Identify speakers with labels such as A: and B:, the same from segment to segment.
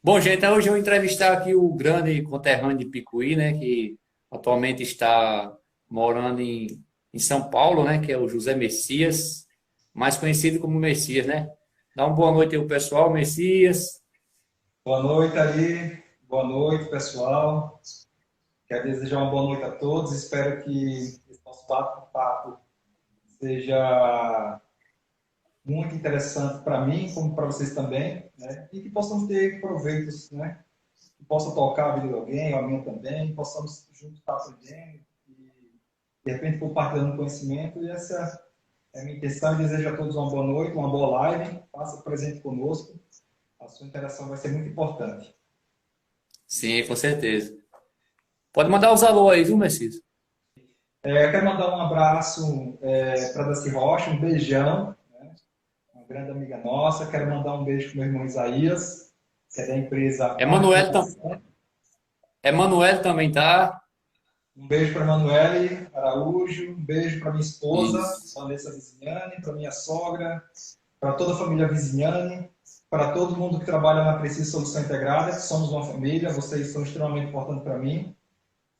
A: Bom, gente, hoje eu vou entrevistar aqui o grande conterrâneo de Picuí, né, que atualmente está morando em São Paulo, né, que é o José Messias, mais conhecido como Messias, né? Dá uma boa noite aí, o pessoal, Messias.
B: Boa noite, Ari. Boa noite, pessoal. Quero desejar uma boa noite a todos. Espero que esse nosso papo seja muito interessante para mim, como para vocês também, né? E que possamos ter proveitos, né? Que possa tocar a vida de alguém, ou a minha também, possamos juntos estar aprendendo e, de repente, compartilhando conhecimento. E essa é a minha intenção. E desejo a todos uma boa noite, uma boa live. Faça presente conosco. A sua interação vai ser muito importante.
A: Sim, com certeza. Pode mandar os alô aí, viu, Messias?
B: Quero mandar um abraço para Daci Rocha, um beijão, né? Uma grande amiga nossa. Quero mandar um beijo para o meu irmão Isaías, que é da empresa
A: Emanuel,
B: Arquivocação.
A: Emanuel também tá.
B: Um beijo para Emanuele Araújo, um beijo para minha esposa,
A: Isso.
B: Vanessa Viziane, para minha sogra, para toda a família Viziane, para todo mundo que trabalha na Precisa Solução Integrada, que somos uma família, vocês são extremamente importantes para mim,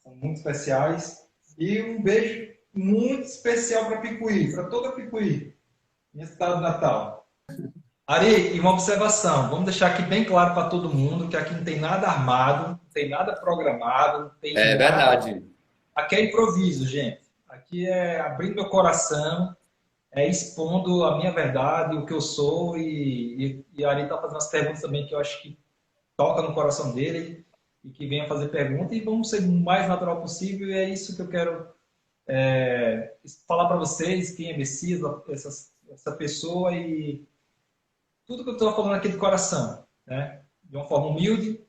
B: são muito especiais. E um beijo muito especial para Picuí, para toda Picuí, minha cidade natal. Ari, e uma observação, vamos deixar aqui bem claro para todo mundo que aqui não tem nada armado, não tem nada programado, não tem
A: É
B: nada.
A: verdade.
B: Aqui é improviso, gente. Aqui é abrindo meu coração, é expondo a minha verdade, o que eu sou, e a Ari está fazendo as perguntas também que eu acho que toca no coração dele e que venha fazer pergunta, e vamos ser o mais natural possível, e é isso que eu quero falar para vocês, quem é Messias, essa pessoa, e tudo que eu estou falando aqui de coração, né? De uma forma humilde,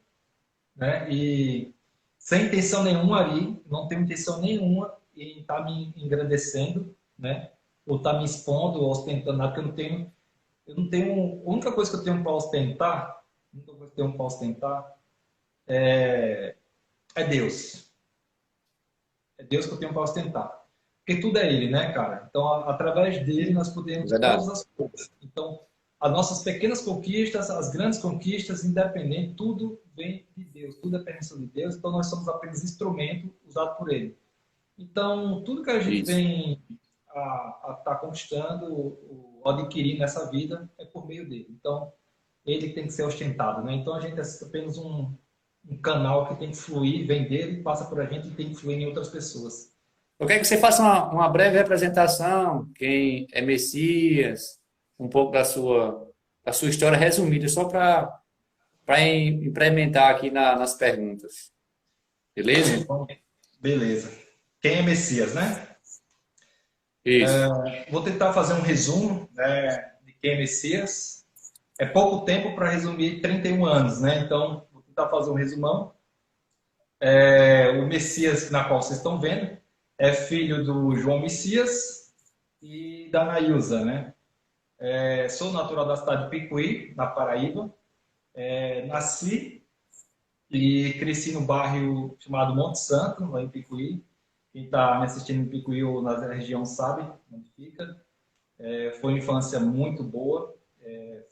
B: né? E sem intenção nenhuma ali, não tenho intenção nenhuma em estar me engrandecendo, né? Ou estar me expondo, ou ostentando nada, porque eu não tenho, a única coisa que eu tenho para ostentar, a única coisa que eu tenho para ostentar é Deus. É Deus que eu tenho para ostentar. Porque tudo é Ele, né, cara? Então, através dele, nós
A: É
B: podemos todas
A: verdade.
B: as coisas. Então, as nossas pequenas conquistas, as grandes conquistas, independente, tudo vem de Deus, tudo é permissão de Deus. Então, nós somos apenas instrumento usado por Ele. Então, tudo que a gente
A: Isso.
B: vem a estar conquistando ou adquirindo nessa vida é por meio dele. Então, ele tem que ser ostentado, né? Então, a gente é apenas um canal que tem que fluir, vem dele, passa por a gente e tem que fluir em outras pessoas.
A: Eu quero que você faça uma breve apresentação, quem é Messias, um pouco da sua história resumida, só para implementar aqui nas perguntas. Beleza?
B: Então, beleza. Quem é Messias, né?
A: Isso.
B: Vou tentar fazer um resumo, né, de quem é Messias. É pouco tempo para resumir 31 anos, né? Então, vou tentar fazer um resumão. O Messias, na qual vocês estão vendo, é filho do João Messias e da Nailza, né? Sou natural da cidade de Picuí, na Paraíba. Nasci e cresci no bairro chamado Monte Santo, lá em Picuí. Quem está me assistindo em Picuí ou na região sabe onde fica. Foi uma infância muito boa,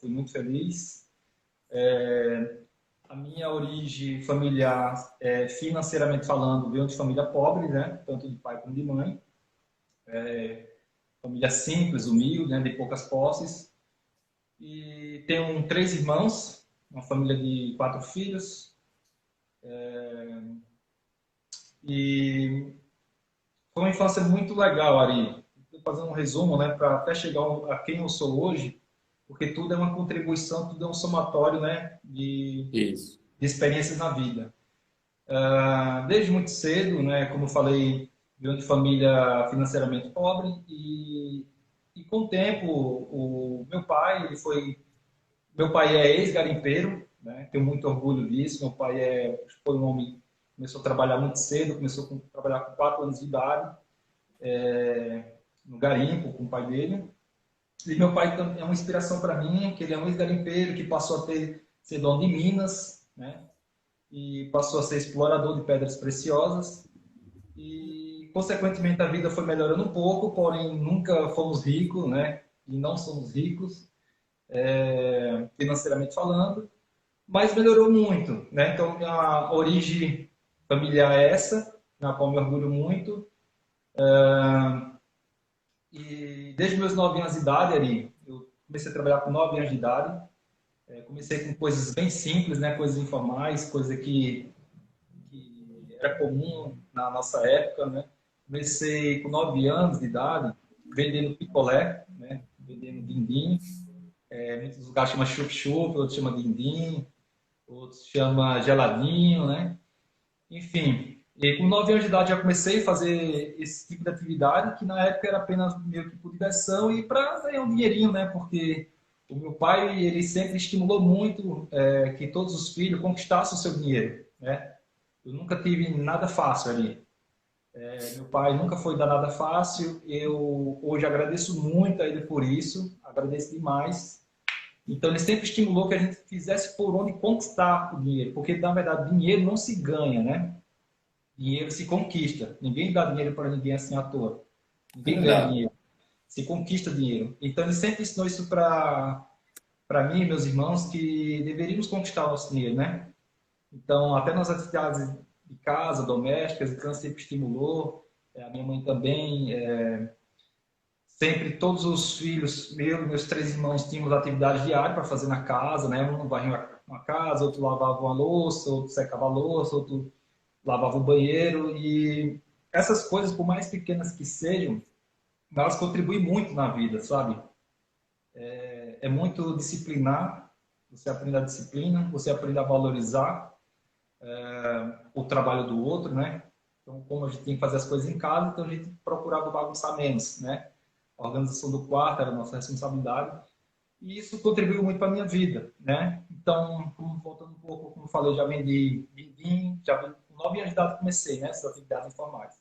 B: fui muito feliz. A minha origem familiar, financeiramente falando, veio de família pobre, né? Tanto de pai como de mãe. Família simples, humilde, né? De poucas posses. E tenho três irmãos, uma família de quatro filhos. E foi uma infância muito legal, Ari. Vou fazer um resumo, né? Para até chegar a quem eu sou hoje, porque tudo é uma contribuição, tudo é um somatório, né?
A: Isso.
B: De experiências na vida. Desde muito cedo, né, como eu falei, venho de família financeiramente pobre e com o tempo o meu pai, meu pai é ex-garimpeiro, né, tenho muito orgulho disso. Meu pai foi um homem, começou a trabalhar muito cedo, começou a trabalhar com 4 anos de idade, no garimpo com o pai dele. E meu pai é uma inspiração para mim, que ele é um ex-garimpeiro que passou a ser dono de minas, né? E passou a ser explorador de pedras preciosas e, consequentemente, a vida foi melhorando um pouco, porém nunca fomos ricos, né? E não somos ricos, financeiramente falando, mas melhorou muito, né? Então, a origem familiar é essa, na qual me orgulho muito. E desde meus 9 anos de idade, ali, eu comecei a trabalhar com 9 anos de idade. Comecei com coisas bem simples, né? Coisas informais, coisa que era comum na nossa época, né? Comecei com 9 anos de idade vendendo picolé, né? Vendendo din-din. Muitos lugares chamam chup-chup, outros chamam din-din, outros chamam geladinho, né? Enfim, e com 9 anos de idade já comecei a fazer esse tipo de atividade, que na época era apenas meio que por diversão e para ganhar um dinheirinho, né? Porque o meu pai, ele sempre estimulou muito que todos os filhos conquistassem o seu dinheiro, né? Eu nunca tive nada fácil ali. Meu pai nunca foi dar nada fácil. Eu hoje agradeço muito a ele por isso, agradeço demais. Então ele sempre estimulou que a gente fizesse por onde conquistar o dinheiro, porque na verdade dinheiro não se ganha, né? Dinheiro se conquista. Ninguém dá dinheiro para ninguém assim à toa.
A: É
B: Ninguém ganha
A: verdade.
B: dinheiro. Se conquista dinheiro. Então ele sempre ensinou isso para mim e meus irmãos que deveríamos conquistar o nosso dinheiro, né? Então até nas atividades de casa, domésticas, então ele sempre estimulou. A minha mãe também. Sempre todos os filhos, meus 3 irmãos, tínhamos atividades diárias para fazer na casa, né? Um varria uma casa, outro lavava uma louça, outro secava a louça, outro lavava o banheiro. E essas coisas, por mais pequenas que sejam, elas contribuem muito na vida, sabe? É muito disciplinar, você aprende a disciplina, você aprende a valorizar o trabalho do outro, né? Então, como a gente tinha que fazer as coisas em casa, então a gente procurava bagunçar menos, né? A organização do quarto era a nossa responsabilidade. E isso contribuiu muito para a minha vida, né? Então, voltando um pouco, como eu falei, eu já vendi din-din, já vendi, com 9 anos de idade comecei, né? Essas atividades informais.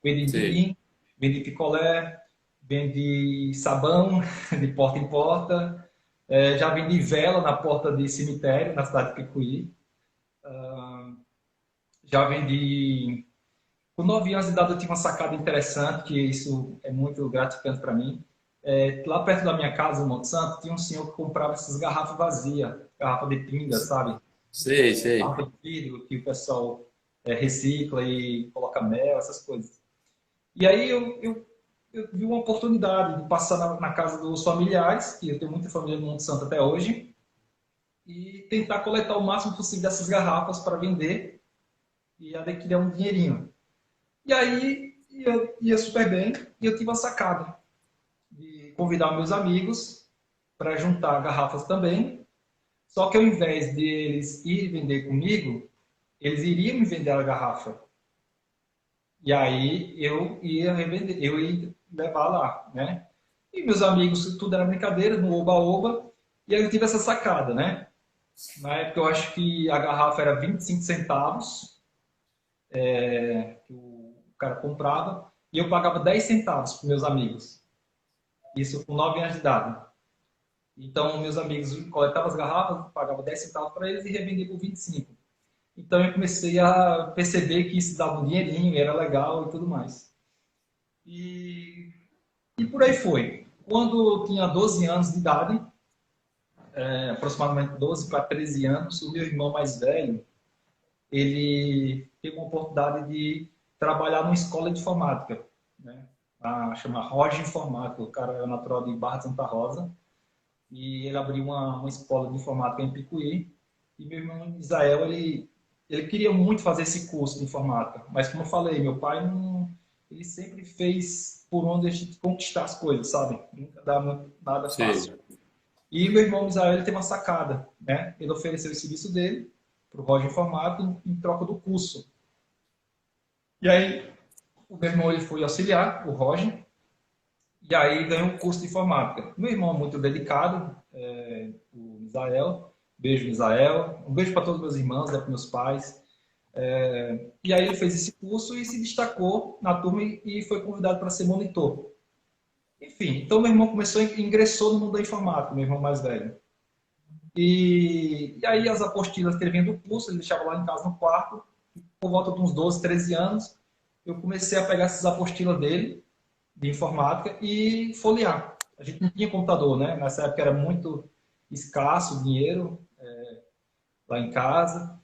B: Vendi
A: Sim.
B: din-din, vendi picolé, vendi sabão de porta em porta, já vendi vela na porta de cemitério, na cidade de Picuí. Já vendi... Com 9 anos de idade eu tinha uma sacada interessante, que isso é muito gratificante para mim. Lá perto da minha casa, em Monte Santo, tinha um senhor que comprava essas garrafas vazias, garrafa de pinga, sabe?
A: Sei, sei.
B: Garrafa de vidro que o pessoal recicla e coloca mel, essas coisas. E aí eu vi uma oportunidade de passar na casa dos familiares, que eu tenho muita família no Monte Santo até hoje, e tentar coletar o máximo possível dessas garrafas para vender e adquirir um dinheirinho. E aí ia super bem e eu tive a sacada de convidar meus amigos para juntar garrafas também. Só que ao invés de eles irem vender comigo, eles iriam me vender a garrafa. E aí eu ia revender, eu ia levar lá, né? E meus amigos, tudo era brincadeira, no oba-oba. E aí eu tive essa sacada, né? Na época eu acho que a garrafa era 25 centavos, que o cara comprava, e eu pagava 10 centavos para meus amigos. Isso com 9 anos de idade. Então, meus amigos coletavam as garrafas, pagavam 10 centavos para eles e revendiam por 25. Então, eu comecei a perceber que isso dava um dinheirinho, era legal e tudo mais. E, e por aí foi. Quando eu tinha 12 anos de idade, aproximadamente 12 para 13 anos, o meu irmão mais velho, ele teve uma oportunidade de trabalhar numa escola de informática, né? Chama Roger Informática. O cara era natural de Barra de Santa Rosa e ele abriu uma escola de informática em Picuí. E meu irmão Israel, ele queria muito fazer esse curso de informática, mas como eu falei, meu pai não, ele sempre fez por onde a gente conquistar as coisas, sabe? Nunca dá nada
A: Sei.
B: fácil. E meu irmão Israel, ele tem uma sacada, né? Ele ofereceu o serviço dele para o Roger Informática em troca do curso. E aí, o meu irmão ele foi auxiliar, o Roger, e aí ganhou um curso de informática. Meu irmão é muito dedicado, o Israel. Beijo, Israel. Um beijo para todos os meus irmãos, para meus pais. E aí ele fez esse curso e se destacou na turma e foi convidado para ser monitor. Enfim, então meu irmão ingressou no mundo da informática, meu irmão mais velho. E aí as apostilas que ele vinha do curso, ele deixava lá em casa no quarto. Por volta de uns 12, 13 anos, eu comecei a pegar essas apostilas dele, de informática, e folhear. A gente não tinha computador, né? Nessa época era muito escasso o dinheiro. lá em casa.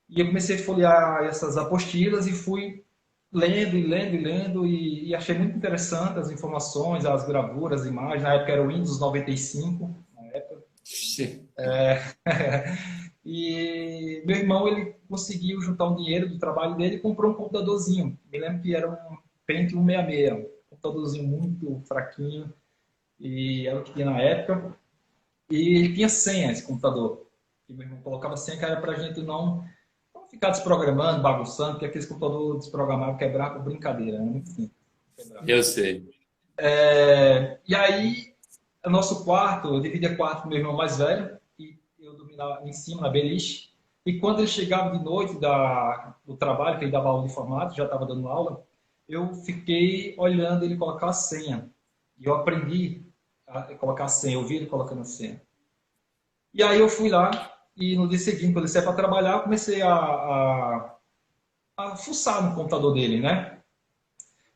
B: E eu comecei a folhear essas apostilas e fui lendo e lendo e lendo e achei muito interessante as informações, as gravuras, as imagens. Na época era o Windows 95, na época.
A: Sim.
B: E meu irmão, ele conseguiu juntar um dinheiro do trabalho dele e comprou um computadorzinho. Me lembro que era um Pentium 66, um computadorzinho muito fraquinho, e era o que tinha na época. E ele tinha senha, esse computador. E meu irmão colocava senha que era para a gente não ficar desprogramando, bagunçando, porque aqueles computadores desprogramados quebrar por brincadeira, era muito simples quebrar.
A: Eu sei.
B: E aí, o nosso quarto, eu dividia quarto com meu irmão mais velho, e eu dormia em cima, na beliche. E quando ele chegava de noite do trabalho, que ele dava aula de informática, já estava dando aula, eu fiquei olhando ele colocar a senha. E eu aprendi a colocar a senha, eu vi ele colocando a senha. E aí eu fui lá, e no dia seguinte, quando ele saiu para trabalhar, eu comecei a fuçar no computador dele, né?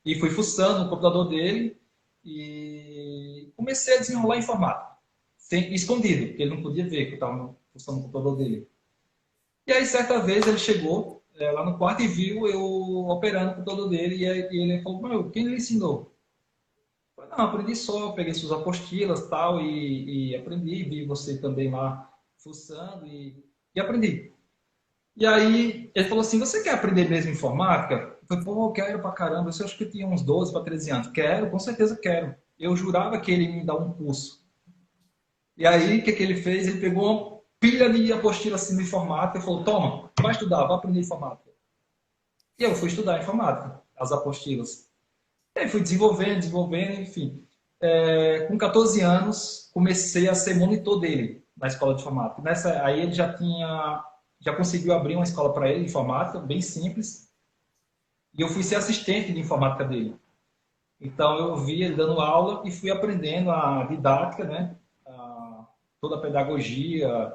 B: E fui fuçando no computador dele e comecei a desenrolar informática, escondido, porque ele não podia ver que eu estava fuçando no computador dele. E aí, certa vez, ele chegou lá no quarto e viu eu operando o computador dele e ele falou, meu, quem lhe ensinou? Eu falei, não, aprendi só, peguei suas apostilas tal, e aprendi, vi você também lá fuçando e aprendi. E aí ele falou assim, você quer aprender mesmo informática? Eu falei, pô, eu quero pra caramba. Eu acho que eu tinha uns 12 para 13 anos. Quero, com certeza quero. Eu jurava que ele ia me dar um curso. E aí, o que ele fez? Ele pegou uma pilha de apostila assim de informática e falou, toma, vai estudar, vai aprender informática. E eu fui estudar informática, as apostilas. E aí fui desenvolvendo, desenvolvendo, enfim. Com 14 anos, comecei a ser monitor dele na escola de informática. Aí ele já conseguiu abrir uma escola para ele de informática, bem simples. E eu fui ser assistente de informática dele. Então eu vi ele dando aula e fui aprendendo a didática, né? Toda a pedagogia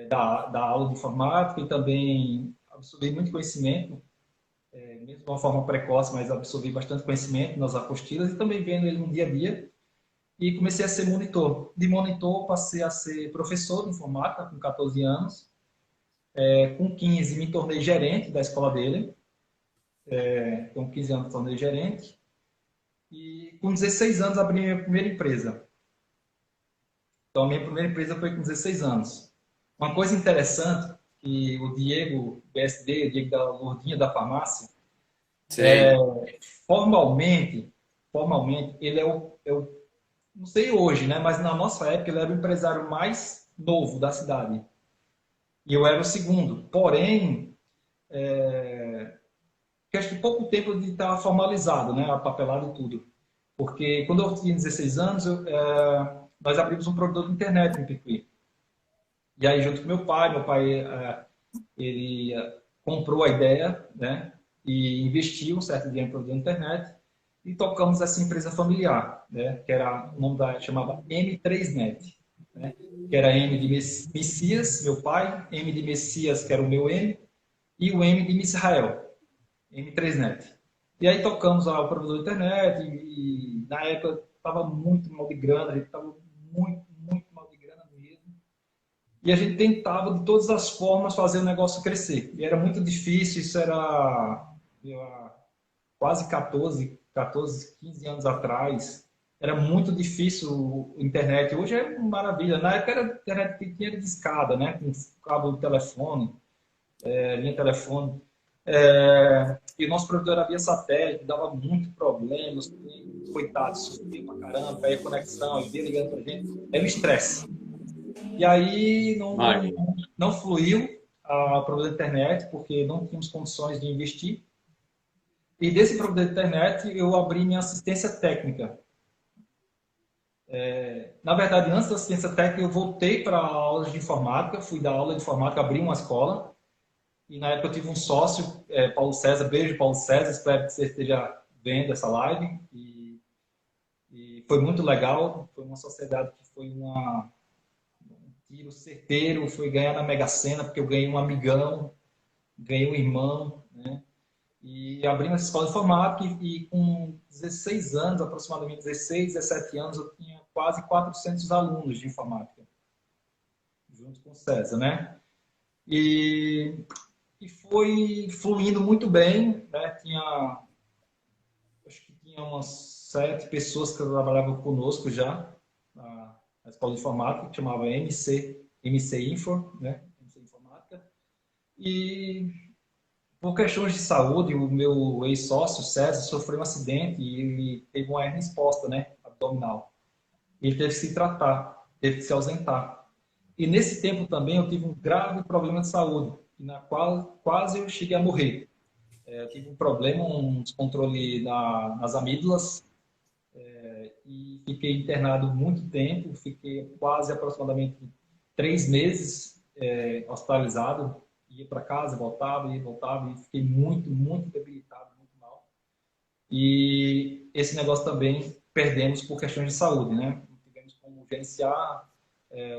B: da aula de informática e também absorvi muito conhecimento, mesmo de uma forma precoce, mas absorvi bastante conhecimento nas apostilas e também vendo ele no dia a dia. E comecei a ser monitor. De monitor passei a ser professor de informática com 14 anos. Com 15 me tornei gerente da escola dele. Com 15 anos me tornei gerente. E com 16 anos abri minha primeira empresa. Então, a minha primeira empresa foi com 16 anos. Uma coisa interessante, que o Diego, BSD, o Diego da Lourdinha da farmácia,
A: Sei.
B: formalmente, ele não sei hoje, né? Mas na nossa época ele era o empresário mais novo da cidade. E eu era o segundo. Porém, que acho que pouco tempo de estar formalizado, né? Papelado e tudo. Porque quando eu tinha 16 anos, nós abrimos um provedor de internet em Picuí. E aí, junto com meu pai ele comprou a ideia, né? E investiu um certo dinheiro em provedor de internet e tocamos essa empresa familiar, né? Que era o nome chamava M3Net, né? Que era M de Messias, meu pai, M de Messias, que era o meu M, e o M de Misrael, M3Net. E aí tocamos o provedor de internet e na época estava muito mal de grana, a gente estava muito, muito mal de grana mesmo. E a gente tentava de todas as formas fazer o negócio crescer. E era muito difícil, isso era quase 15 anos atrás. Era muito difícil a internet. Hoje é maravilha. Na época era internet que tinha de escada, né? Com cabo de telefone, linha telefone. E o nosso provedor era via satélite, dava muito problema, os coitados sofriam pra caramba, aí a conexão, e ligando pra gente, era um estresse. E aí não fluiu a provedor da internet, porque não tínhamos condições de investir. E desse provedor da internet eu abri minha assistência técnica. Na verdade, antes da assistência técnica eu voltei para aulas de informática, fui dar aula de informática, abri uma escola. E na época eu tive um sócio, Paulo César, beijo Paulo César, espero que você esteja vendo essa live. E foi muito legal, foi uma sociedade que foi um tiro certeiro, foi ganhar na Mega Sena, porque eu ganhei um amigão, ganhei um irmão, né? E abri uma escola de informática e com 16 anos, aproximadamente 16, 17 anos, eu tinha quase 400 alunos de informática, junto com o César, né? E, e foi fluindo muito bem, né? Acho que tinha umas 7 pessoas que trabalhavam conosco já na escola de informática, que chamava MC Info, né? MC Informática. E por questões de saúde, o meu ex-sócio, César, sofreu um acidente e ele teve uma hernia exposta, né? Abdominal. Ele teve que se tratar, teve que se ausentar. E nesse tempo também eu tive um grave problema de saúde, na qual quase eu cheguei a morrer. Eu tive um problema, um descontrole nas amígdalas, e fiquei internado muito tempo, fiquei quase aproximadamente 3 meses hospitalizado, ia para casa, voltava, ia, voltava, e fiquei muito, muito debilitado, muito mal. E esse negócio também perdemos por questões de saúde, né? Não tivemos como gerenciar,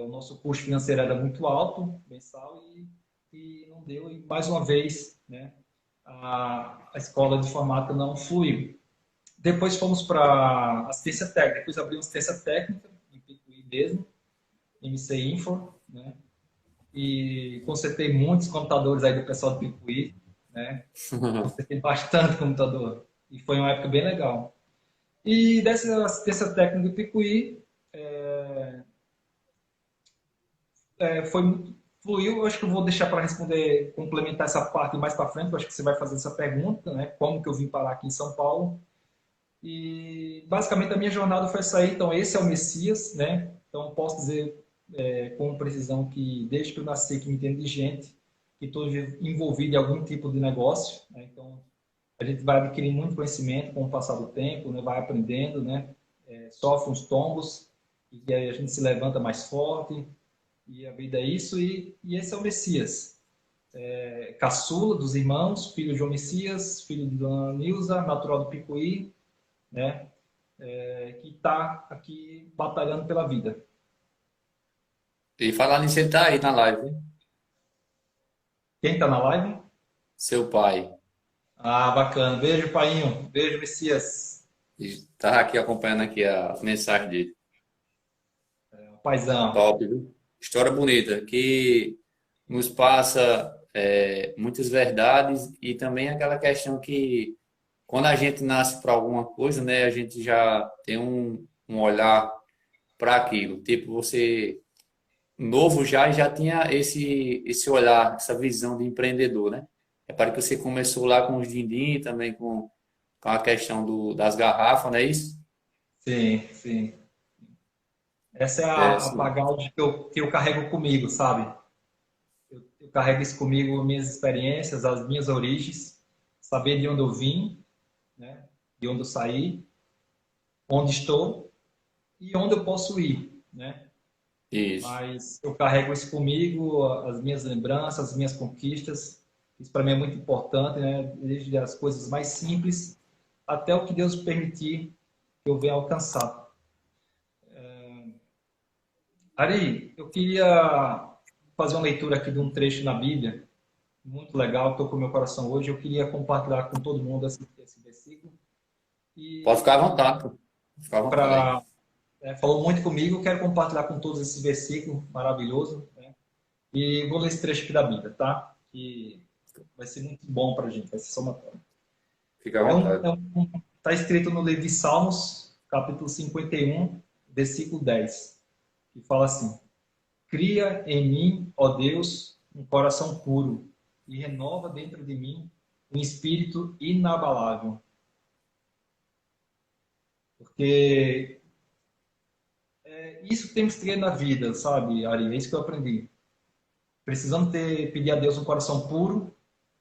B: o nosso custo financeiro era muito alto, mensal, e não deu. E mais uma vez, né, a escola de informática não fluiu. Depois fomos para assistência técnica, depois abrimos assistência técnica, em Picuí mesmo, MC Info, né? E consertei muitos computadores aí do pessoal do Picuí, né? Consertei bastante computador. E foi uma época bem legal. E dessa assistência técnica do Picuí, fluiu. Eu acho que eu vou deixar para responder, complementar essa parte mais para frente. Eu acho que você vai fazer essa pergunta, né? Como que eu vim parar aqui em São Paulo? E basicamente a minha jornada foi essa aí. Então esse é o Messias, né? Então posso dizer com precisão que desde que eu nasci que me entendo de gente, que estou envolvido em algum tipo de negócio, né? Então a gente vai adquirindo muito conhecimento com o passar do tempo, né? Vai aprendendo, né? Sofre uns tombos e aí a gente se levanta mais forte, e a vida é isso. E esse é o Messias, caçula dos irmãos, filho de João Messias, filho de Dona Nilza, natural do Picuí, né? Que está aqui batalhando pela vida.
A: E falar nisso, ele tá aí na live, hein?
B: Quem está na live?
A: Seu pai.
B: Ah, bacana. Beijo, painho. Beijo, Messias.
A: Tá aqui acompanhando aqui a mensagem dele.
B: Paizão.
A: Top, viu? História bonita, que nos passa muitas verdades e também aquela questão que quando a gente nasce para alguma coisa, né, a gente já tem um olhar para aquilo. Tipo, você novo já e já tinha esse olhar, essa visão de empreendedor, né? É para que você começou lá com os din-din, também com a questão das garrafas, não é isso?
B: Sim, sim. Essa é
A: É,
B: a
A: sim.
B: bagagem que eu carrego comigo, sabe? Eu carrego isso comigo, minhas experiências, as minhas origens, saber de onde eu vim, né? De onde eu saí, onde estou e onde eu posso ir, né?
A: Isso.
B: Mas eu carrego isso comigo, as minhas lembranças, as minhas conquistas. Isso para mim é muito importante, né? Desde as coisas mais simples até o que Deus permitir que eu venha alcançar. Ari, eu queria fazer uma leitura aqui de um trecho na Bíblia, muito legal, que tocou meu coração hoje. Eu queria compartilhar com todo mundo esse versículo.
A: Pode ficar à
B: E
A: vontade, pô. Ficar à vontade aí.
B: falou muito comigo, eu quero compartilhar com todos esse versículo maravilhoso, né? E vou ler esse trecho aqui da Bíblia, tá? Que vai ser muito bom para a gente, vai ser somatório.
A: Fica à vontade.
B: Tá escrito no livro de Salmos, capítulo 51, versículo 10, que fala assim: Cria em mim, ó Deus, um coração puro e renova dentro de mim um espírito inabalável. Porque isso que temos que ter na vida, sabe, Ari? É isso que eu aprendi. Precisamos pedir a Deus um coração puro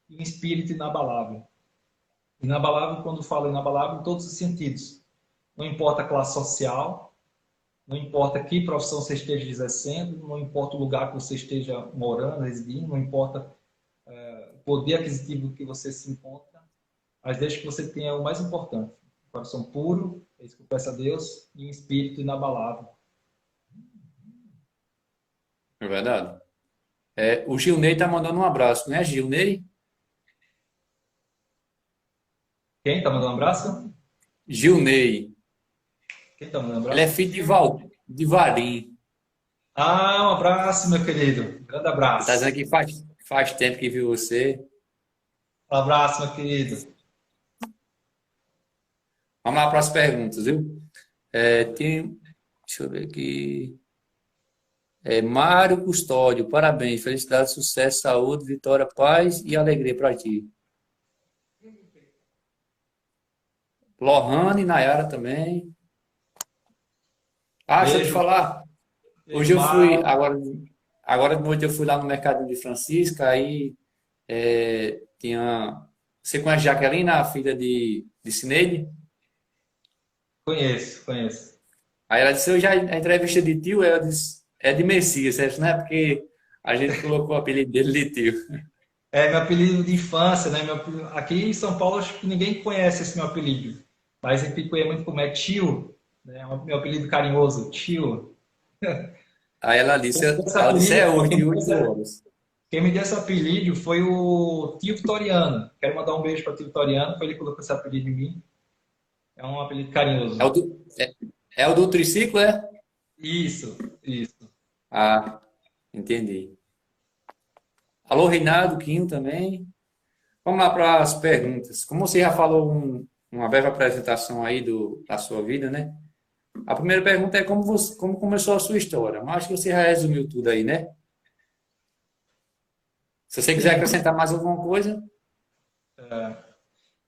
B: e um espírito inabalável. Inabalável, quando falo inabalável, em todos os sentidos. Não importa a classe social, não importa que profissão você esteja exercendo, não importa o lugar que você esteja morando, residindo, não importa o poder aquisitivo que você se encontra, mas desde que você tenha o mais importante, um coração puro, é isso que eu peço a Deus, e um espírito inabalável.
A: É verdade. O Gilney tá mandando um abraço, né, Gilney?
B: Quem está mandando um abraço?
A: Gilney.
B: Quem está mandando um
A: Ele é
B: abraço?
A: filho de Varim.
B: Ah, um abraço, meu querido. Um grande
A: Ele tá dizendo
B: abraço.
A: que Faz tempo que viu você.
B: Um abraço, meu querido.
A: Vamos lá para as perguntas, viu? Deixa eu ver aqui. Mário Custódio, parabéns, felicidade, sucesso, saúde, vitória, paz e alegria para ti. Lohane, Nayara também. Ah, deixa eu te
B: Beijo,
A: falar.
B: beijo,
A: Hoje eu fui,
B: Mar.
A: agora de noite eu fui lá no Mercado de Francisca, aí tinha. Você conhece Jaqueline, a filha de Cineide?
B: Conheço, conheço.
A: Aí ela disse, eu já a entrevista de tio, ela disse, é de Messias, certo? Não é porque a gente colocou o apelido dele de tio.
B: É meu apelido de infância, né? Aqui em São Paulo, acho que ninguém conhece esse meu apelido. Mas em Picuí é muito como é tio, né? Meu apelido carinhoso, tio.
A: Aí
B: Quem me deu esse
A: ela disse,
B: apelido,
A: é hoje, de 8 horas.
B: quem me deu esse apelido foi o tio Vitoriano. Quero mandar um beijo para o tio Vitoriano, foi ele que colocou esse apelido em mim. É um apelido
A: É o
B: carinhoso.
A: é o do triciclo, é?
B: Isso, isso.
A: Ah, entendi. Alô, Reinaldo, Quinho também. Vamos lá para as perguntas. Como você já falou uma breve apresentação aí da sua vida, né? A primeira pergunta é como começou a sua história. Mas acho que você já resumiu tudo aí, né? Se você quiser
B: Sim.
A: acrescentar mais alguma coisa,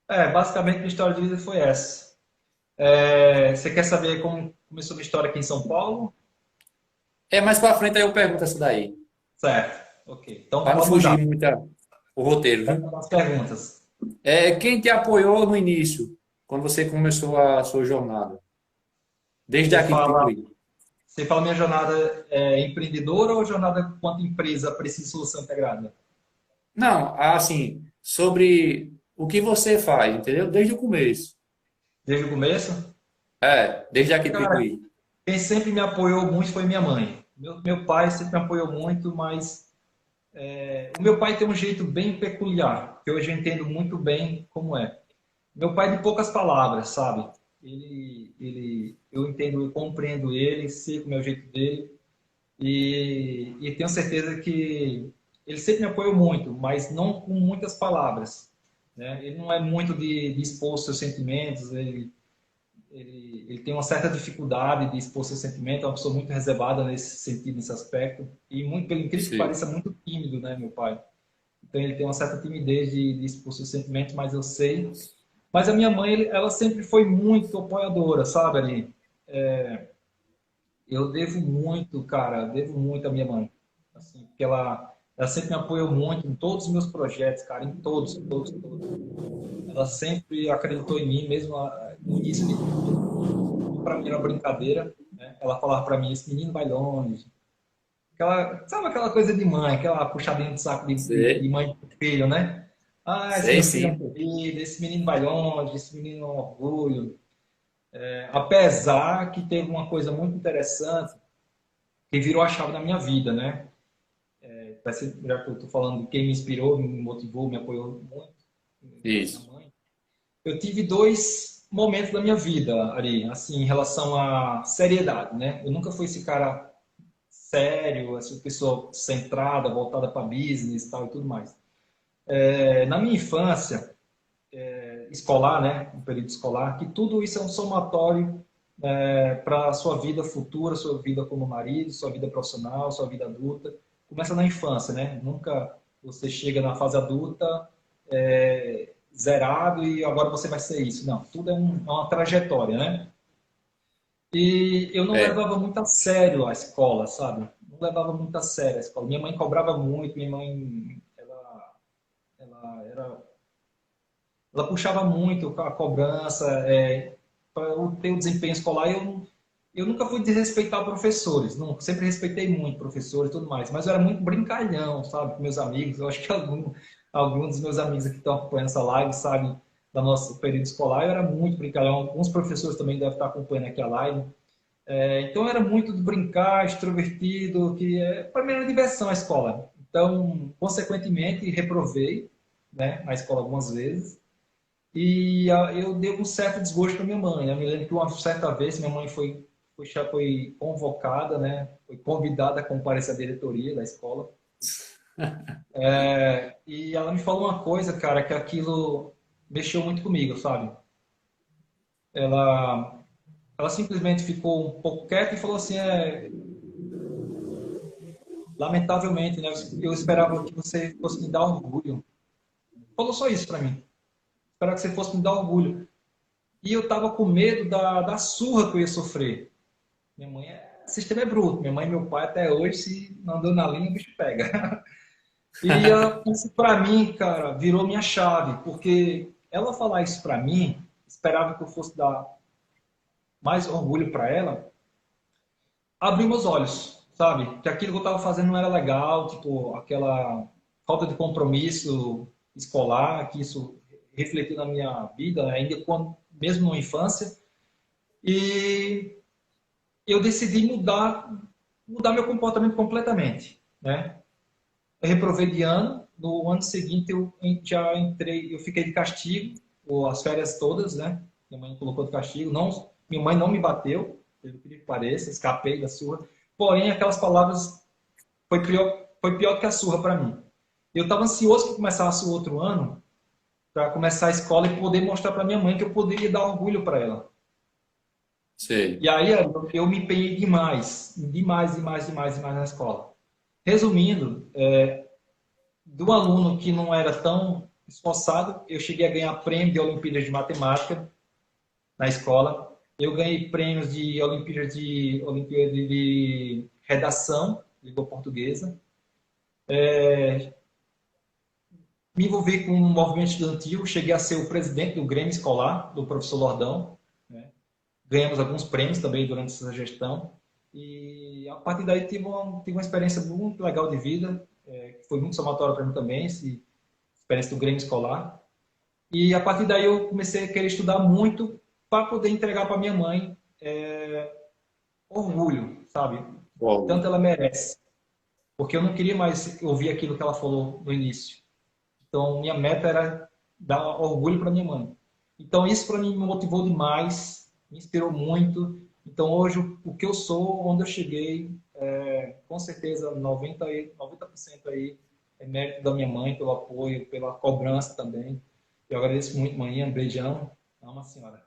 B: Basicamente minha história de vida foi essa. Você quer saber como começou minha história aqui em São Paulo?
A: mais para frente aí eu pergunto essa daí.
B: Certo. Ok. Então
A: Para não
B: pode mandar.
A: fugir muito o roteiro,
B: Pode
A: viu?
B: mandar as perguntas.
A: Quem te apoiou no início, quando você começou a sua jornada? Desde
B: Você
A: aqui de
B: fala,
A: Picuí.
B: você fala minha jornada empreendedora ou jornada quanto empresa Precisa Solução Integrada?
A: Não, assim, sobre o que você faz, entendeu? Desde o começo.
B: Desde o começo?
A: Desde aqui de
B: Cara,
A: Picuí.
B: quem sempre me apoiou muito foi minha mãe. Meu pai sempre me apoiou muito, mas o meu pai tem um jeito bem peculiar, que hoje eu entendo muito bem como é. Meu pai de poucas palavras, sabe? Eu entendo, eu compreendo ele, sei como é o jeito dele e tenho certeza que ele sempre me apoiou muito, mas não com muitas palavras, né? Ele não é muito de expor seus sentimentos, ele tem uma certa dificuldade de expor seus sentimentos, é uma pessoa muito reservada nesse sentido, nesse aspecto e muito, pelo incrível que
A: Sim,
B: pareça, muito tímido, né, meu pai? Então ele tem uma certa timidez de expor seus sentimentos, mas eu sei. Mas a minha mãe, ela sempre foi muito apoiadora, sabe, ali? Eu devo muito, cara, devo muito à minha mãe. Assim, porque ela sempre me apoiou muito em todos os meus projetos, cara, em todos, todos, todos. Ela sempre acreditou em mim, mesmo no início de tudo. Para mim era uma brincadeira, né? Ela falava para mim, esse menino vai longe. Sabe aquela coisa de mãe, aquela puxadinha de saco de
A: sei,
B: mãe pro filho, né? Ah, esse
A: sei
B: meu filho é um
A: sim.
B: querido, esse menino vai longe, esse menino é um orgulho. Apesar que teve uma coisa muito interessante que virou a chave da minha vida, né? Já que eu estou falando de quem me inspirou, me motivou, me apoiou muito, minha
A: Isso.
B: mãe. Eu tive dois momentos da minha vida, Ari, assim, em relação à seriedade, né? Eu nunca fui esse cara sério, essa pessoa centrada, voltada para business e tal e tudo mais. Na minha infância escolar, né, no período escolar, que tudo isso é um somatório para a sua vida futura, sua vida como marido, sua vida profissional, sua vida adulta. Começa na infância, né? Nunca você chega na fase adulta zerado e agora você vai ser isso. Não, tudo é uma trajetória, né? E eu não
A: É,
B: levava muito a sério a escola, sabe? Não levava muito a sério a escola. Minha mãe cobrava muito, minha mãe, ela puxava muito a cobrança, para eu ter o desempenho escolar. Eu nunca fui desrespeitar professores, não, sempre respeitei muito professores e tudo mais, mas eu era muito brincalhão, sabe, com meus amigos. Eu acho que alguns dos meus amigos aqui que estão acompanhando essa live sabem da nosso período escolar. Eu era muito brincalhão, alguns professores também devem estar acompanhando aqui a live. Então era muito de brincar, extrovertido, que para mim era diversão a escola. Então, consequentemente, reprovei, né, na escola algumas vezes. E eu dei um certo desgosto para minha mãe, né? Eu me lembro que uma certa vez minha mãe foi convocada, né? Foi convidada a comparecer à diretoria da escola. E ela me falou uma coisa, cara, que aquilo mexeu muito comigo, sabe? Ela, ela simplesmente ficou um pouco quieta e falou assim, lamentavelmente, né? Eu esperava que você fosse me dar orgulho. Falou só isso pra mim. Esperava que você fosse me dar orgulho. E eu tava com medo da surra que eu ia sofrer. Minha mãe sistema é bruto. Minha mãe e meu pai até hoje, se não andou na linha, o bicho pega. E isso para mim, cara, virou minha chave, porque ela falar isso para mim, esperava que eu fosse dar mais orgulho para ela, abriu meus olhos, sabe? Que aquilo que eu estava fazendo não era legal, tipo, aquela falta de compromisso escolar, que isso refletiu na minha vida, né? Ainda quando, mesmo na infância. E eu decidi mudar meu comportamento completamente, né? Eu reprovei de ano. No ano seguinte eu já entrei, eu fiquei de castigo, ou as férias todas, né? Minha mãe me colocou de castigo. Não, minha mãe não me bateu, pelo que pareça, escapei da surra. Porém, aquelas palavras foi pior do que a surra para mim. Eu estava ansioso que começasse o outro ano para começar a escola e poder mostrar para minha mãe que eu poderia dar orgulho para ela.
A: Sei.
B: E aí eu me empenhei demais, demais, demais, demais, demais na escola. Resumindo, do aluno que não era tão esforçado, eu cheguei a ganhar prêmio de Olimpíadas de Matemática na escola. Eu ganhei prêmios de Olimpíada de Redação, língua portuguesa. Me envolvi com um movimento estudantil, cheguei a ser o presidente do Grêmio Escolar, do professor Lordão. Né? Ganhamos alguns prêmios também durante essa gestão. E a partir daí tive uma experiência muito legal de vida, que foi muito somatória para mim também, essa experiência do Grêmio Escolar. E a partir daí eu comecei a querer estudar muito para poder entregar para minha mãe orgulho, sabe?
A: Bom,
B: Tanto ela merece. Porque eu não queria mais ouvir aquilo que ela falou no início. Então, minha meta era dar orgulho para minha mãe. Então, isso para mim me motivou demais, me inspirou muito. Então, hoje, o que eu sou, onde eu cheguei, com certeza 90% aí é mérito da minha mãe, pelo apoio, pela cobrança também. Eu agradeço muito, mãe. Um beijão. Amo a senhora.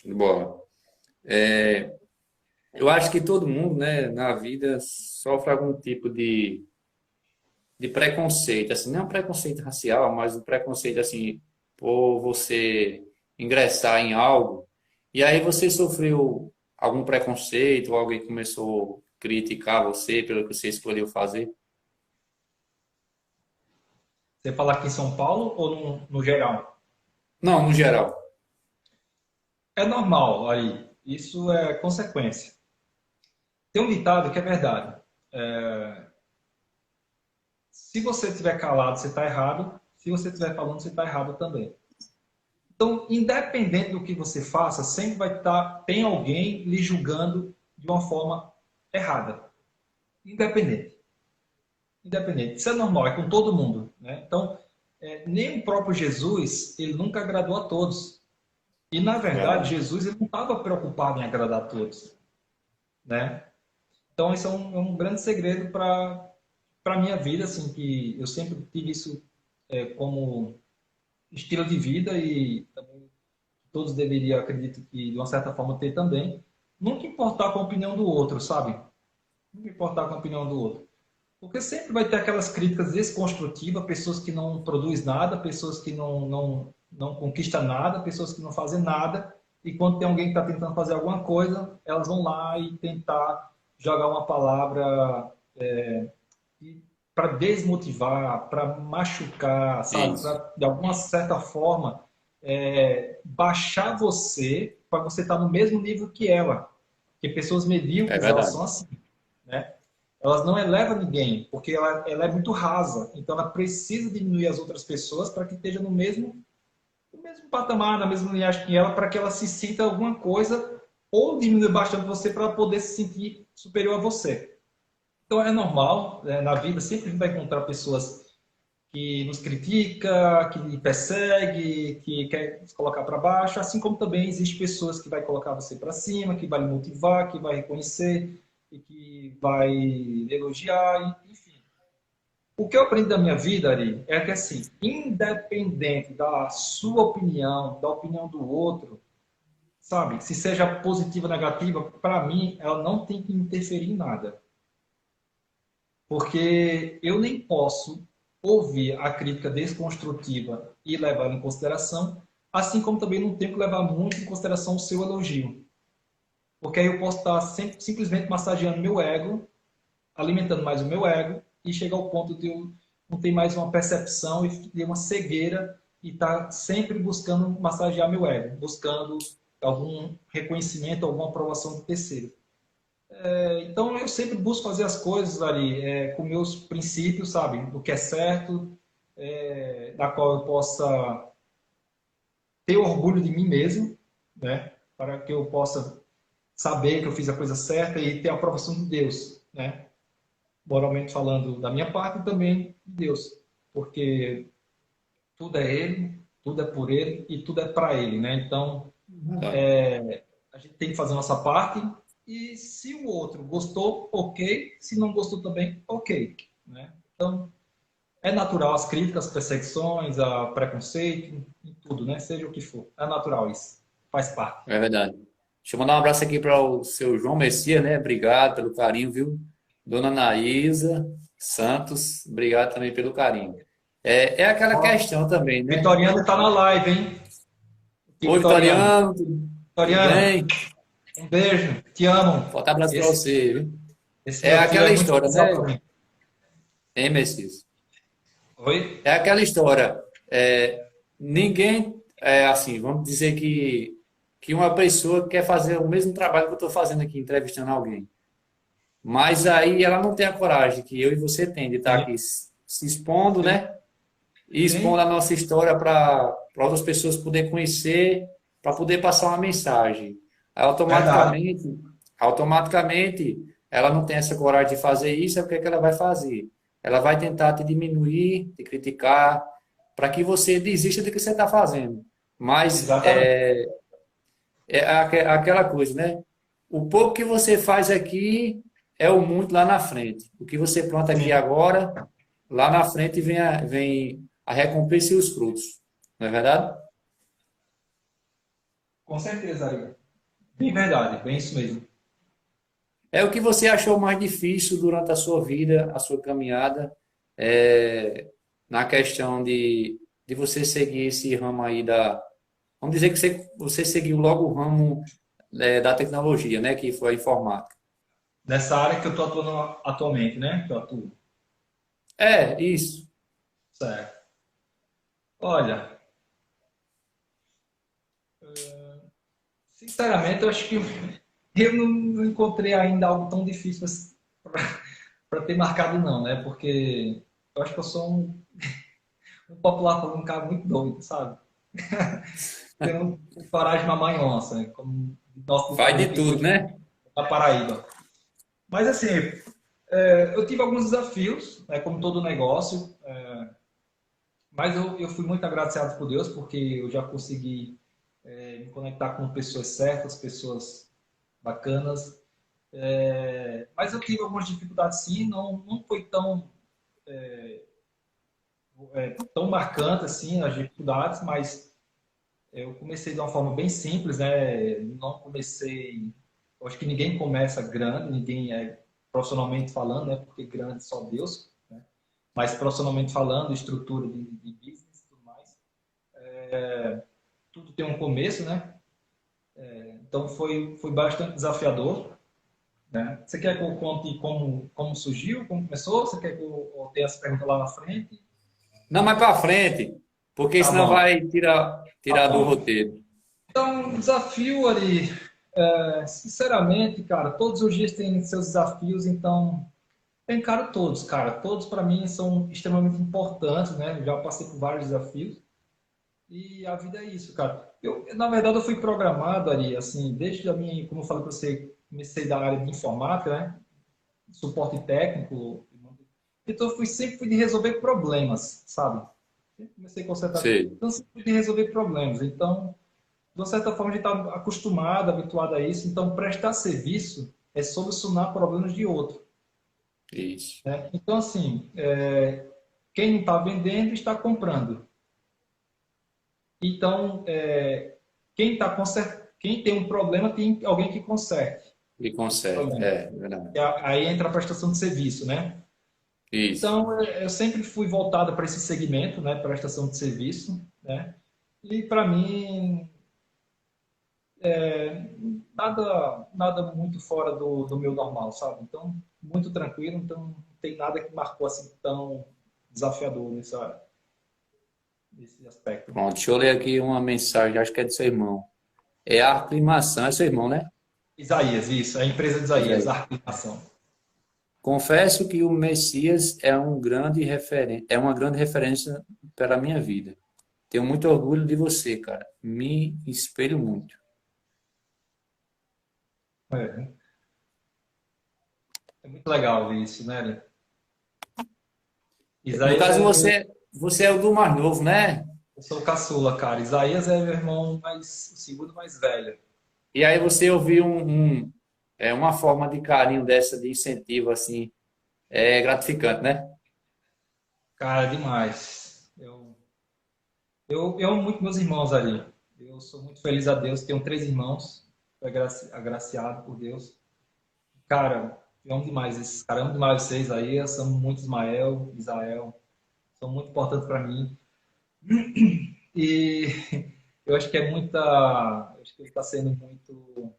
A: show de bola. Eu acho que todo mundo, né, na vida sofre algum tipo de preconceito, assim, não é um preconceito racial, mas um preconceito, assim, por você ingressar em algo, e aí você sofreu algum preconceito, ou alguém começou a criticar você pelo que você escolheu fazer?
B: Você fala aqui em São Paulo ou no geral?
A: Não, no geral.
B: É normal aí. Isso é consequência. Tem um ditado que é verdade. Se você estiver calado, você está errado. Se você estiver falando, você está errado também. Então, independente do que você faça, sempre vai estar, tem alguém lhe julgando de uma forma errada. Independente. Independente. Isso é normal, é com todo mundo. Né? Então, nem o próprio Jesus, ele nunca agradou a todos. E, na verdade,
A: Verdade.
B: Jesus ele não estava preocupado em agradar a todos. Né? Então, isso é um grande segredo para a minha vida, assim, que eu sempre tive isso como estilo de vida e também todos deveriam, acredito que de uma certa forma ter também. Nunca importar com a opinião do outro, sabe? Nunca importar com a opinião do outro. Porque sempre vai ter aquelas críticas desconstrutivas, pessoas que não produzem nada, pessoas que não conquistam nada, pessoas que não fazem nada. E quando tem alguém que está tentando fazer alguma coisa, elas vão lá e tentar jogar uma palavra para desmotivar, para machucar, sabe?
A: Isso.
B: Para, de alguma certa forma, baixar você para você estar no mesmo nível que ela. Porque pessoas
A: É
B: medíocres, elas
A: verdade.
B: são assim, né? Elas não elevam ninguém, porque ela é muito rasa. Então, ela precisa diminuir as outras pessoas para que esteja no mesmo patamar, na mesma linhagem que ela, para que ela se sinta alguma coisa ou diminuir bastante você para poder se sentir superior a você. Então é normal, né? Na vida sempre a gente vai encontrar pessoas que nos critica, que persegue, que quer nos colocar para baixo, assim como também existem pessoas que vai colocar você para cima, que vai lhe motivar, que vai reconhecer. e que vai elogiar, enfim. O que eu aprendi da minha vida, Ari, é que assim, independente da sua opinião, da opinião do outro, sabe, se seja positiva ou negativa, para mim, ela não tem que interferir em nada. Porque eu nem posso ouvir a crítica desconstrutiva e levá-la em consideração, assim como também não tenho que levar muito em consideração o seu elogio. Porque aí eu posso estar simplesmente massageando meu ego, alimentando mais o meu ego, e chegar ao ponto de eu não ter mais uma percepção e ter uma cegueira e estar sempre buscando massagear meu ego, buscando algum reconhecimento, alguma aprovação do terceiro. Então eu sempre busco fazer as coisas ali com meus princípios, sabe? Do que é certo, da qual eu possa ter orgulho de mim mesmo, né? Para que eu possa saber que eu fiz a coisa certa e ter a aprovação de Deus, né? Moralmente falando da minha parte e também de Deus, porque tudo é Ele, tudo é por Ele e tudo é para Ele, né? Então
A: Verdade.
B: a gente tem que fazer a nossa parte e se o outro gostou, ok. Se não gostou também, ok, né? Então é natural as críticas, as perseguições, a preconceito, em tudo, né? Seja o que for, é natural isso, faz parte.
A: É verdade. Deixa eu mandar um abraço aqui para o seu João Messias, né? Obrigado pelo carinho, viu? Dona Anaísa Santos, obrigado também pelo carinho. É aquela
B: Ó,
A: questão também, né?
B: Vitoriano está na live, hein? E
A: Oi,
B: Vitoriano,
A: Vitoriano, tudo
B: Vitoriano,
A: bem?
B: um beijo, te amo.
A: Forte abraço para
B: Esse,
A: você, viu?
B: esse
A: É
B: meu tio
A: aquela
B: é muito
A: história,
B: especial
A: né?
B: para mim.
A: Hein, Messias?
B: Oi?
A: É aquela história. Ninguém, assim, vamos dizer que uma pessoa quer fazer o mesmo trabalho que eu estou fazendo aqui, entrevistando alguém. Mas aí ela não tem a coragem que eu e você tem de estar
B: Sim,
A: aqui se expondo,
B: sim,
A: né? E expondo a
B: sim.
A: nossa história para outras pessoas poderem conhecer, para poder passar uma mensagem. Aí,
B: Verdade.
A: automaticamente, ela não tem essa coragem de fazer isso, é o que é que ela vai fazer? Ela vai tentar te diminuir, te criticar, para que você desista do que você está fazendo. Mas
B: Exatamente.
A: aquela coisa, né? O pouco que você faz aqui é o muito lá na frente. O que você planta aqui
B: Sim,
A: agora, lá na frente vem a recompensa e os frutos. Não é verdade?
B: com certeza, Ari. Bem verdade, bem isso mesmo.
A: É o que você achou mais difícil durante a sua vida, a sua caminhada, é, na questão de você seguir esse ramo aí da. Vamos dizer que você seguiu logo o ramo, da tecnologia, né? Que foi a informática.
B: Nessa área que eu estou atuando atualmente, né? Que eu atuo.
A: É, isso.
B: Certo. Olha, sinceramente, eu acho que eu não encontrei ainda algo tão difícil para ter marcado, não, né? Porque eu acho que eu sou um popular falando, um cara muito doido, sabe? Tenho coragem de mamar em onça, né? Como nosso
A: Faz
B: ditado
A: de
B: aqui
A: tudo, né?
B: na Paraíba. Mas assim, eu tive alguns desafios, né, como todo negócio, mas eu fui muito agraciado por Deus, porque eu já consegui me conectar com pessoas certas, pessoas bacanas. Mas eu tive algumas dificuldades sim, não foi tão marcante assim as dificuldades, mas eu comecei de uma forma bem simples, né? Não comecei. Eu acho que ninguém começa grande, ninguém é profissionalmente falando, né? Porque grande só Deus, né? Mas profissionalmente falando, estrutura de business e tudo mais, tudo tem um começo, né? Então foi bastante desafiador, né? Você quer que eu conte como surgiu, como começou? Você quer que eu tenha essa pergunta lá na frente?
A: Não, mais para frente, porque
B: Tá
A: senão
B: bom,
A: vai
B: tá
A: tirar do
B: bom.
A: roteiro.
B: Então, desafio ali, sinceramente, cara, todos os dias têm seus desafios, então eu encaro todos, cara. Todos para mim são extremamente importantes, né? Eu já passei por vários desafios e a vida é isso, cara. Na verdade, eu fui programado ali, assim, desde a minha, como eu falei para você, comecei da área de informática, né? Suporte técnico. Então, sempre fui de resolver problemas, sabe? Sempre comecei a consertar.
A: Sei.
B: Então, sempre fui de resolver problemas. Então, de uma certa forma, a gente está acostumado, habituado a isso. Então, prestar serviço é solucionar problemas de outro.
A: Isso.
B: Né? Então, assim, quem não está vendendo está comprando. Então, quem tem um problema tem alguém que conserte
A: E
B: esse
A: consegue.
B: problema.
A: É, verdade.
B: E aí entra a prestação de serviço, né?
A: Isso.
B: Então, eu sempre fui voltado para esse segmento, né? Prestação de serviço, né? E para mim, nada muito fora do meu normal, sabe? Então, muito tranquilo, então não tem nada que marcou assim tão desafiador nesse aspecto.
A: Pronto, deixa eu ler aqui uma mensagem, acho que é do seu irmão. É a aclimação, é seu irmão, né?
B: Isaías, isso, é a empresa de
A: Diz
B: Isaías,
A: aí.
B: Articulação.
A: Confesso que o Messias é uma grande referência para a minha vida. Tenho muito orgulho de você, cara. Me espelho muito.
B: É, é muito legal ver isso, né?
A: No
B: Isaías
A: caso,
B: é meu,
A: você é o do mais novo, né?
B: eu sou o caçula, cara. Isaías é meu irmão o segundo mais velho.
A: E aí você ouviu uma forma de carinho dessa, de incentivo, assim, é gratificante, né?
B: Cara, demais. Eu amo muito meus irmãos ali. Eu sou muito feliz a Deus. Tenho 3 irmãos, fui agraciado por Deus. Cara, eu amo demais esses caras. Amo demais vocês aí. Eu amo muito Ismael, Isael. São muito importantes para mim. E eu acho que eu acho que ele está sendo muito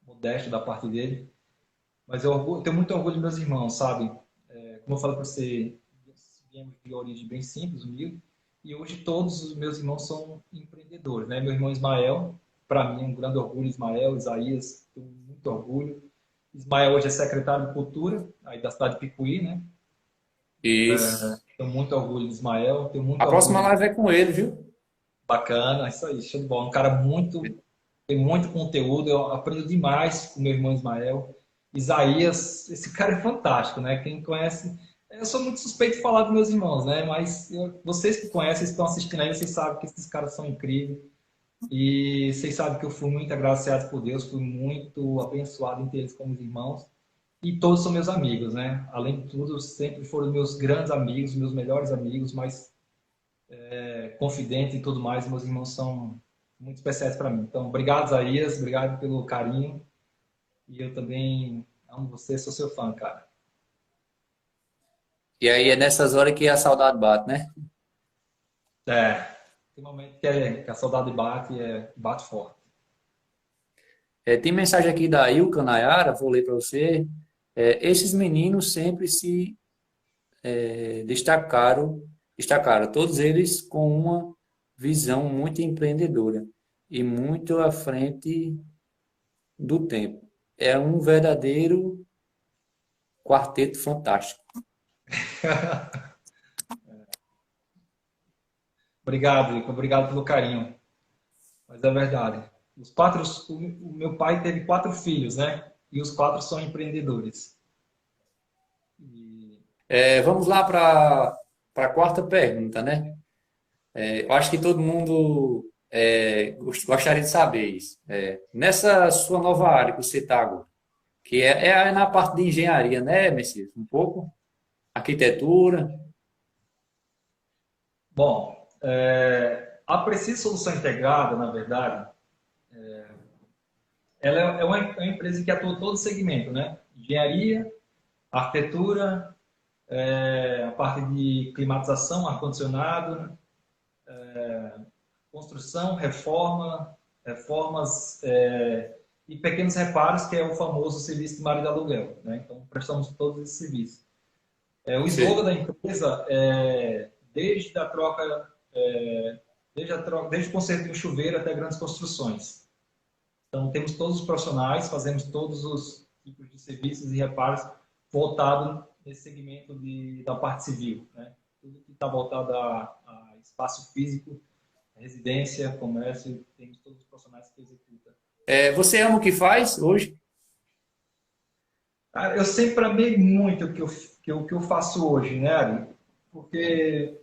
B: modesto da parte dele. Mas eu tenho muito orgulho dos meus irmãos, sabe? Como eu falei para você, viemos de origem bem simples, humilde, e hoje todos os meus irmãos são empreendedores, né? Meu irmão Ismael, para mim é um grande orgulho, Ismael, Isaías, tenho muito orgulho. Ismael hoje é secretário de Cultura, aí da cidade de Picuí, né?
A: Isso.
B: Tenho muito orgulho de Ismael, tenho
A: A
B: muito
A: próxima
B: orgulho,
A: live é com ele, viu?
B: bacana, isso aí, show de bola. Um cara tem muito conteúdo, eu aprendo demais com meu irmão Ismael. Isaías, esse cara é fantástico, né? Quem conhece, eu sou muito suspeito de falar dos meus irmãos, né? Mas vocês que conhecem, estão assistindo aí, vocês sabem que esses caras são incríveis. E vocês sabem que eu fui muito agraciado por Deus, fui muito abençoado em ter eles como irmãos. E todos são meus amigos, né? Além de tudo, sempre foram meus grandes amigos, meus melhores amigos, mais confidentes e tudo mais. Meus irmãos são muito especiais para mim. Então, obrigado, Isaías, obrigado pelo carinho. E eu também amo você, sou seu fã, cara.
A: E aí é nessas horas que a saudade bate, né?
B: É, tem momento que a saudade bate forte.
A: Tem mensagem aqui da Ilka Nayara, vou ler para você. Esses meninos sempre se destacaram, todos eles com uma visão muito empreendedora e muito à frente do tempo. É um verdadeiro quarteto fantástico.
B: Obrigado, Rico, obrigado pelo carinho. Mas é verdade. O meu pai teve 4 filhos, né? E os 4 são empreendedores. E,
A: Vamos lá para a quarta pergunta, né? Eu acho que todo mundo gostaria de saber isso. Nessa sua nova área que você está agora, que é na parte de engenharia, né, Messias? Um pouco? Arquitetura?
B: bom, a Preciso Solução Integrada, na verdade, ela é uma empresa que atua em todo o segmento, né? Engenharia, arquitetura, a parte de climatização, ar-condicionado, construção, reformas e pequenos reparos, que é o famoso serviço de marido de aluguel. Né? Então, prestamos todos esses serviços. O slogan
A: Sim.
B: da empresa é desde a troca, desde o conserto de um chuveiro até grandes construções. Então, temos todos os profissionais, fazemos todos os tipos de serviços e reparos voltados nesse segmento da parte civil. Né? Tudo que está voltado a espaço físico, residência, comércio, temos todos os profissionais que executam.
A: Você ama o que faz hoje?
B: Cara, eu sempre amei muito o que eu faço hoje, né, Ari? Porque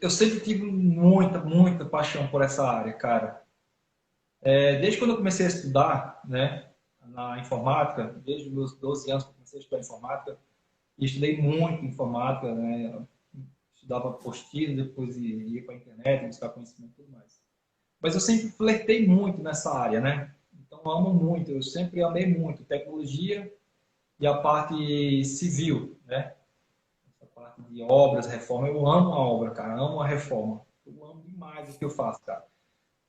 B: eu sempre tive muita paixão por essa área, cara. Desde quando eu comecei a estudar, né, na informática, desde os meus 12 anos que eu comecei a estudar informática, e estudei muito informática, né? Estudava apostila, depois ia para a internet, buscar conhecimento e tudo mais. Mas eu sempre flertei muito nessa área, né? Então, eu amo muito, eu sempre amei muito tecnologia e a parte civil, né? Essa parte de obras, reforma. Eu amo a obra, cara, amo a reforma. Eu amo demais o que eu faço, cara.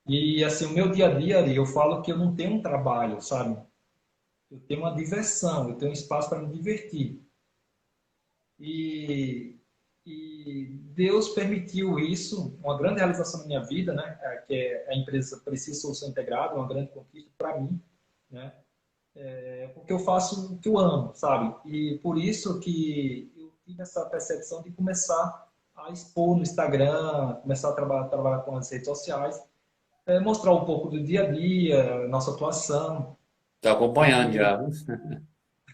B: E, assim, o meu dia a dia ali, eu falo que eu não tenho um trabalho, sabe? Eu tenho uma diversão, eu tenho um espaço para me divertir. E, e Deus permitiu isso, uma grande realização na minha vida, né? Que é a empresa Precisa Solução Integrada, uma grande conquista para mim, né? Porque eu faço o que eu amo, sabe? E por isso que eu tive essa percepção de começar a expor no Instagram, começar a trabalhar com as redes sociais, mostrar um pouco do dia a dia, nossa atuação.
A: Estou acompanhando
B: E
A: já. Viu?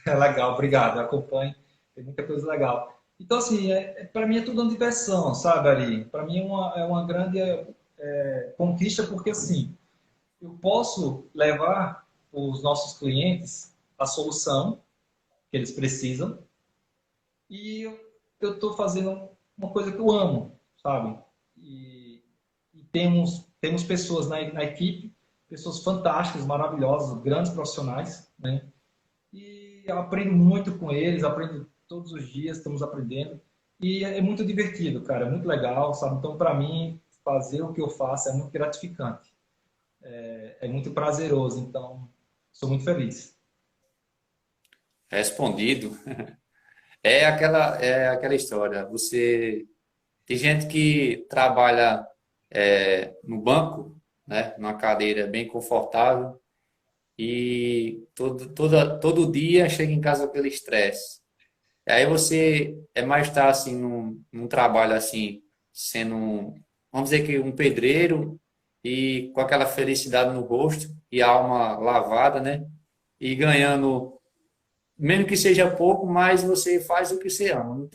B: é legal, obrigado, acompanhe, tem muita coisa legal. Então, assim, para mim é tudo uma diversão, sabe, Ari? Para mim é uma grande conquista, porque, assim, eu posso levar os nossos clientes a solução que eles precisam e eu estou fazendo uma coisa que eu amo, sabe? E temos pessoas na equipe, pessoas fantásticas, maravilhosas, grandes profissionais, né? E eu aprendo muito com eles, aprendo todos os dias, estamos aprendendo. E é muito divertido, cara, é muito legal, sabe? Então, para mim, fazer o que eu faço é muito gratificante, é muito prazeroso, então, sou muito feliz.
A: Respondido. É aquela história. Você tem gente que trabalha no banco, né, numa cadeira bem confortável e todo dia chega em casa pelo estresse. Aí você mais estar assim num trabalho assim, sendo, vamos dizer que um pedreiro e com aquela felicidade no rosto e a alma lavada, né? E ganhando, mesmo que seja pouco, mas você faz o que você ama.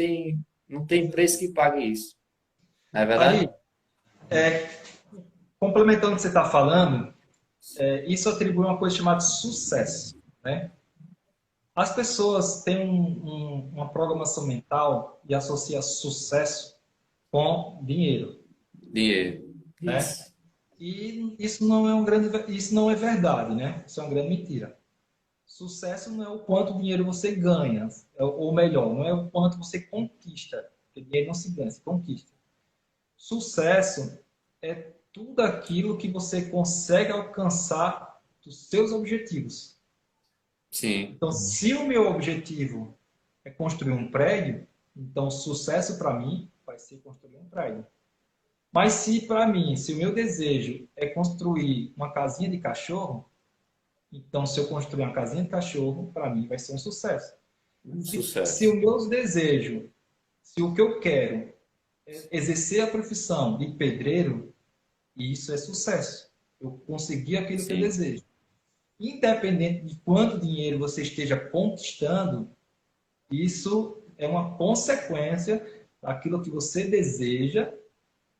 A: Não tem preço que pague isso. Não é
B: Ari,
A: verdade?
B: complementando o que você está falando, isso atribui uma coisa chamada sucesso, né? As pessoas têm uma programação mental e associam sucesso com dinheiro,
A: Dinheiro.
B: né?
A: Isso.
B: E isso não é verdade, né? Isso é uma grande mentira. Sucesso não é o quanto dinheiro você ganha, ou melhor, não é o quanto você conquista, porque dinheiro não se ganha, se conquista. Sucesso é tudo aquilo que você consegue alcançar dos seus objetivos.
A: Sim.
B: Então, se o meu objetivo é construir um prédio, então sucesso para mim vai ser construir um prédio. Mas se o meu desejo é construir uma casinha de cachorro, então se eu construir uma casinha de cachorro, para mim vai ser um sucesso.
A: Um
B: Se o
A: sucesso.
B: meu desejo, se o que eu quero é exercer a profissão de pedreiro, isso é sucesso. Eu consegui aquilo que eu
A: Sim.
B: desejo. Independente de quanto dinheiro você esteja conquistando, isso é uma consequência daquilo que você deseja,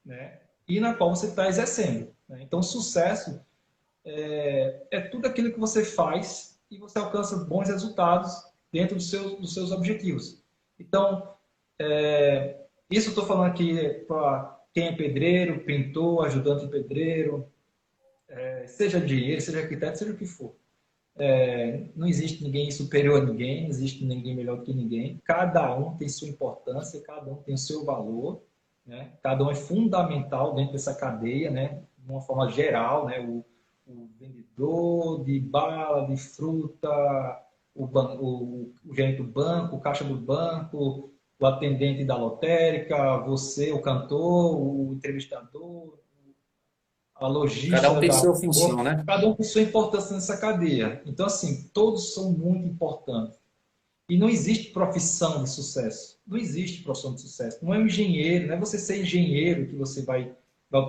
B: né? E na qual você está exercendo. Né? Então, sucesso é tudo aquilo que você faz e você alcança bons resultados dentro dos seus objetivos. Então, isso eu estou falando aqui para quem é pedreiro, pintor, ajudante de pedreiro, seja engenheiro, seja arquiteto, seja o que for. Não existe ninguém superior a ninguém, não existe ninguém melhor do que ninguém. Cada um tem sua importância, cada um tem o seu valor, né? Cada um é fundamental dentro dessa cadeia, né? De uma forma geral, né? O vendedor de bala, de fruta, o gerente do banco, o caixa do banco, o atendente da lotérica, você, o cantor, o entrevistador, a
A: Cada um
B: logística
A: tem
B: da
A: sua
B: rua,
A: função, né?
B: cada um tem sua importância nessa cadeia. Então, assim, todos são muito importantes. E não existe profissão de sucesso. Não existe profissão de sucesso. Não é um engenheiro, não é você ser engenheiro que você vai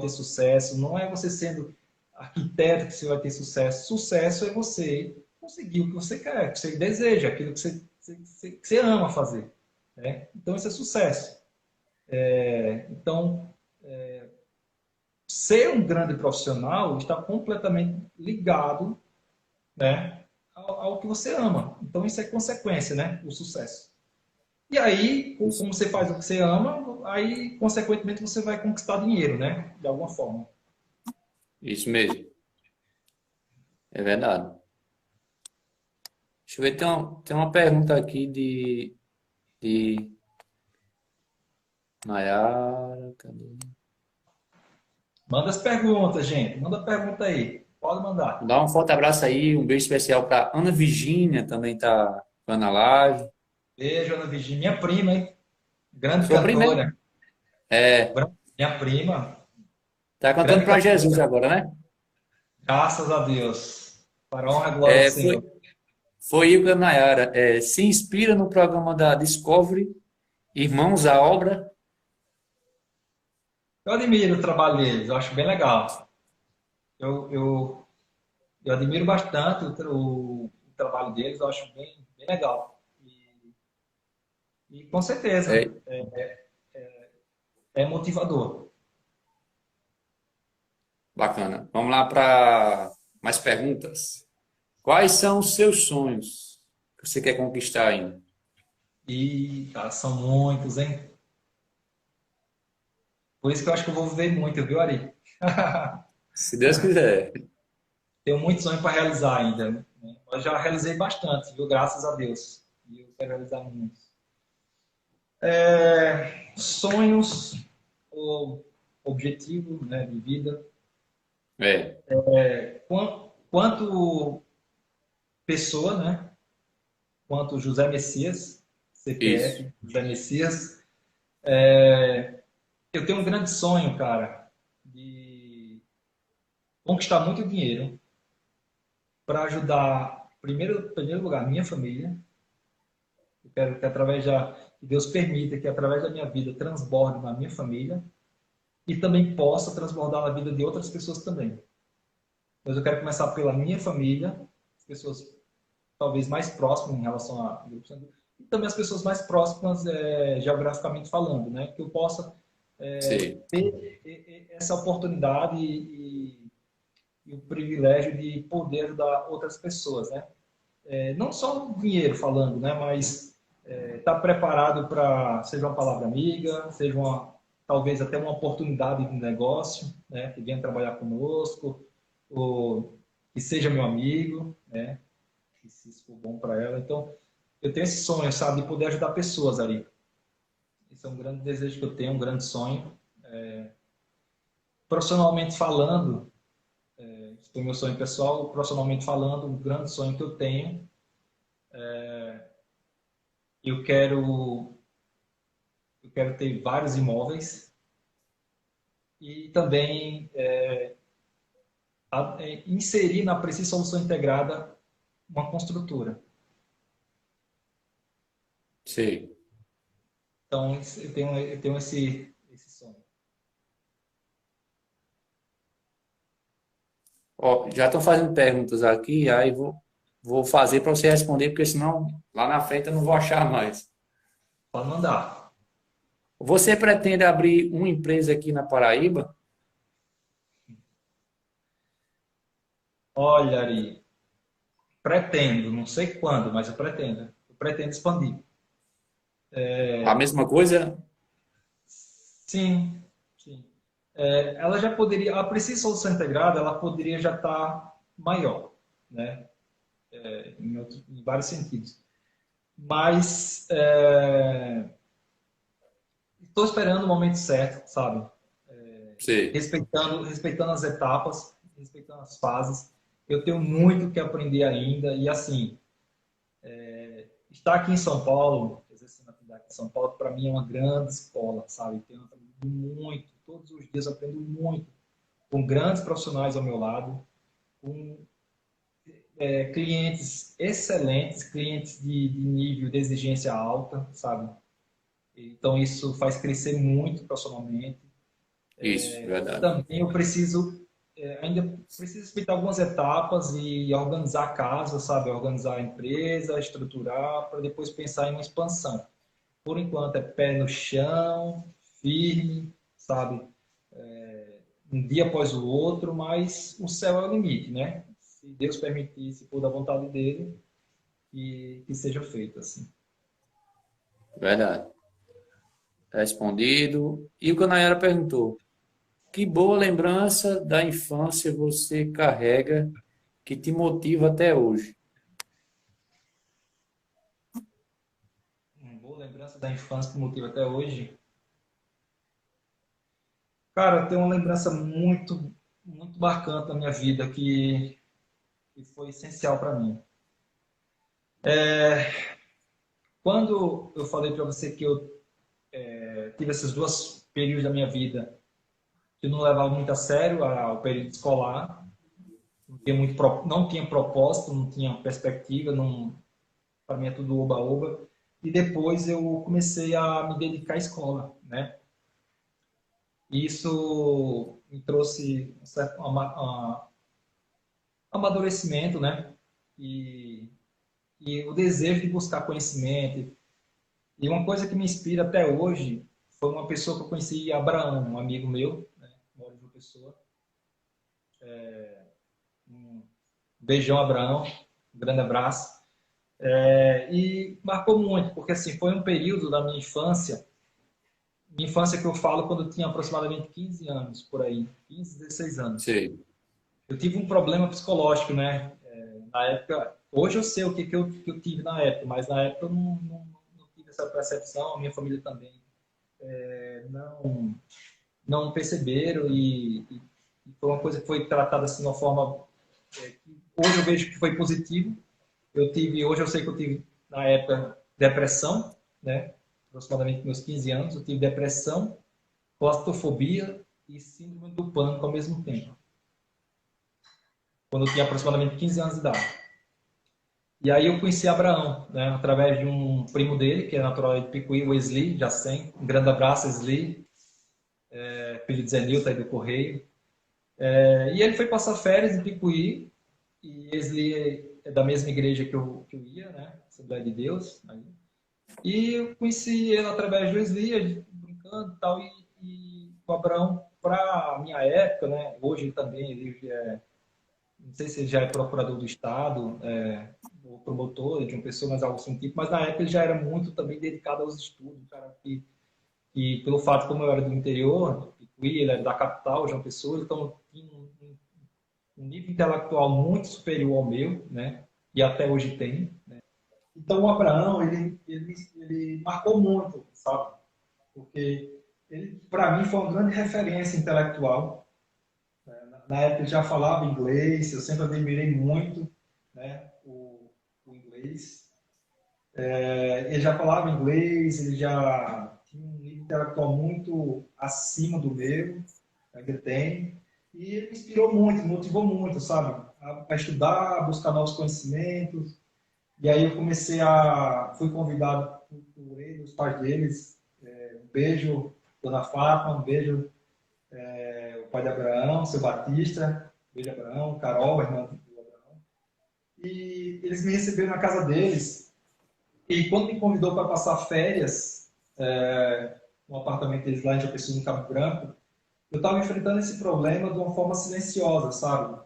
B: ter sucesso, não é você sendo arquiteto que você vai ter sucesso. Sucesso é você conseguir o que você quer, o que você deseja, aquilo que você ama fazer. Né? Então, isso é sucesso. Então, ser um grande profissional está completamente ligado, né, ao que você ama. Então isso é consequência, né? O sucesso. E aí, como você faz o que você ama, aí, consequentemente, você vai conquistar dinheiro, né? De alguma forma.
A: Isso mesmo. É verdade. Deixa eu ver, tem uma pergunta aqui de Nayara. Cadê?
B: Manda as perguntas, gente. Manda pergunta aí. Pode mandar.
A: Dá um forte abraço aí, um beijo especial para Ana Virgínia, também tá na live.
B: Beijo, Ana Virgínia. Minha prima, hein? Grande
A: Sua prima, é?
B: cantora.
A: É,
B: Minha prima.
A: tá cantando
B: Grande
A: para Jesus
B: cantora.
A: agora, né?
B: Graças a Deus. Para a honra e glória do
A: É,
B: Senhor.
A: foi Ilka Nayara. Se inspira no programa da Discovery, Irmãos à Obra.
B: Eu admiro o trabalho deles. Eu acho bem legal. Eu, eu, eu admiro bastante o trabalho deles. Eu acho bem legal. E com certeza
A: É,
B: é motivador.
A: bacana. Vamos lá para mais perguntas. Quais são os seus sonhos que você quer conquistar ainda?
B: E, cara, são muitos, hein? Por isso que eu acho que eu vou viver muito, viu, Ari?
A: Se Deus quiser.
B: Tenho muito sonho para realizar ainda, né? Eu já realizei bastante, viu? Graças a Deus. E eu quero realizar muitos. Sonhos ou objetivo, né, de vida.
A: É,
B: Quanto pessoa, né? Quanto José Messias,
A: isso.
B: CPF, José Messias. Eu tenho um grande sonho, cara, de conquistar muito dinheiro para ajudar, em primeiro lugar, a minha família. Eu quero que que Deus permita que através da minha vida transborde na minha família e também possa transbordar na vida de outras pessoas também. Mas eu quero começar pela minha família, as pessoas talvez mais próximas em relação a grupo sanguíneo, e também as pessoas mais próximas geograficamente falando, né? Que eu possa
A: Sim.
B: ter essa oportunidade e o privilégio de poder ajudar outras pessoas, né? Não só o dinheiro falando, né? Mas estar preparado para, seja uma palavra amiga, seja talvez até uma oportunidade de negócio, né? Que venha trabalhar conosco, ou que seja meu amigo, né? Que se isso for bom para ela. Então, eu tenho esse sonho, sabe, de poder ajudar pessoas ali. Esse é um grande desejo que eu tenho, um grande sonho. Profissionalmente falando, esse foi meu sonho pessoal, profissionalmente falando, um grande sonho que eu tenho. Eu quero, eu quero ter vários imóveis e também inserir na Preciso Solução Integrada uma construtora.
A: Sim.
B: Então, eu tenho esse sonho.
A: Ó, já estão fazendo perguntas aqui, aí vou fazer para você responder, porque senão lá na frente eu não vou achar mais.
B: Pode mandar.
A: Você pretende abrir uma empresa aqui na Paraíba?
B: Olha, Ari, pretendo, não sei quando, mas eu pretendo. Eu pretendo expandir.
A: A mesma coisa?
B: Sim, sim. Ela já poderia, a Precisa Solução Integrada, ela poderia já estar maior, né? Em vários sentidos. Mas estou esperando o momento certo, sabe?
A: Sim.
B: Respeitando as etapas, respeitando as fases. Eu tenho muito que aprender ainda e assim, estar aqui em São Paulo, exercendo a atividade em São Paulo, para mim é uma grande escola, sabe? Tenho aprendido muito, todos os dias eu aprendo muito com grandes profissionais ao meu lado, com clientes excelentes, clientes de nível de exigência alta, sabe? Então isso faz crescer muito profissionalmente.
A: Isso, verdade.
B: Também eu preciso ainda preciso respeitar algumas etapas e organizar a casa, sabe? Organizar a empresa, estruturar, para depois pensar em uma expansão. Por enquanto é pé no chão, firme, sabe? Um dia após o outro, mas o céu é o limite, né? se Deus permitir, se for da vontade dele, que seja feito assim.
A: Verdade. Respondido. E o que a Nayara perguntou: que boa lembrança da infância você carrega que te motiva até hoje?
B: Uma boa lembrança da infância que motiva até hoje. Cara, eu tenho uma lembrança muito bacana da minha vida que foi essencial para mim. Quando eu falei para você que eu tive esses dois períodos da minha vida que eu não levava muito a sério o período escolar, não tinha propósito, não tinha perspectiva, não, para mim é tudo oba-oba. E depois eu comecei a me dedicar à escola, né? E isso me trouxe um certo amadurecimento, né? E o desejo de buscar conhecimento. E uma coisa que me inspira até hoje foi uma pessoa que eu conheci, Abraão, um amigo meu, né? Mora em uma pessoa. Um beijão, Abraão, um grande abraço. E marcou muito, porque assim, foi um período da minha infância que eu falo quando eu tinha aproximadamente 15 anos, por aí, 15, 16 anos.
A: Sim.
B: Eu tive um problema psicológico, né? Na época, hoje eu sei o que eu tive na época, mas na época eu não tive essa percepção, a minha família também não, não perceberam e foi uma coisa que foi tratada assim de uma forma que hoje eu vejo que foi positivo. Hoje eu sei que eu tive na época depressão, né? Aproximadamente meus 15 anos, eu tive depressão, claustrofobia e síndrome do pânico ao mesmo tempo. Quando eu tinha aproximadamente 15 anos de idade. E aí eu conheci Abraão, né, através de um primo dele, que é natural de Picuí, o Wesley Jacem. Um grande abraço, Wesley, filho de Zenilton aí do Correio. E ele foi passar férias em Picuí, e Wesley é da mesma igreja que eu ia, né, Assembleia de Deus. Aí. E eu conheci ele através do Wesley, a gente brincando e tal, e o Abraão, para a minha época, né, hoje ele não sei se ele já é procurador do Estado, ou promotor de uma pessoa, mas algo assim tipo, mas na época ele já era muito também dedicado aos estudos, cara, e pelo fato como eu era do interior, Picuí, ele era da capital, João Pessoa, então tinha um nível intelectual muito superior ao meu, né, e até hoje tem, né. Então o Abraão, ele marcou muito, sabe, porque ele, para mim, foi uma grande referência intelectual. Na época ele já falava inglês, eu sempre admirei muito, né, o inglês. Ele já falava inglês, ele já tinha um nível intelectual muito acima do meu, ainda tem. E ele me inspirou muito, me motivou muito, sabe? A estudar, a buscar novos conhecimentos. E aí eu fui convidado por ele, os pais deles. Um beijo, Dona Fátima, um beijo, o pai de Abraão, seu Batista, beijo Abraão, Carol, irmã do Abraão. E eles me receberam na casa deles. E quando me convidou para passar férias no apartamento deles lá em João Pessoa, no Cabo Branco, eu estava enfrentando esse problema de uma forma silenciosa, sabe?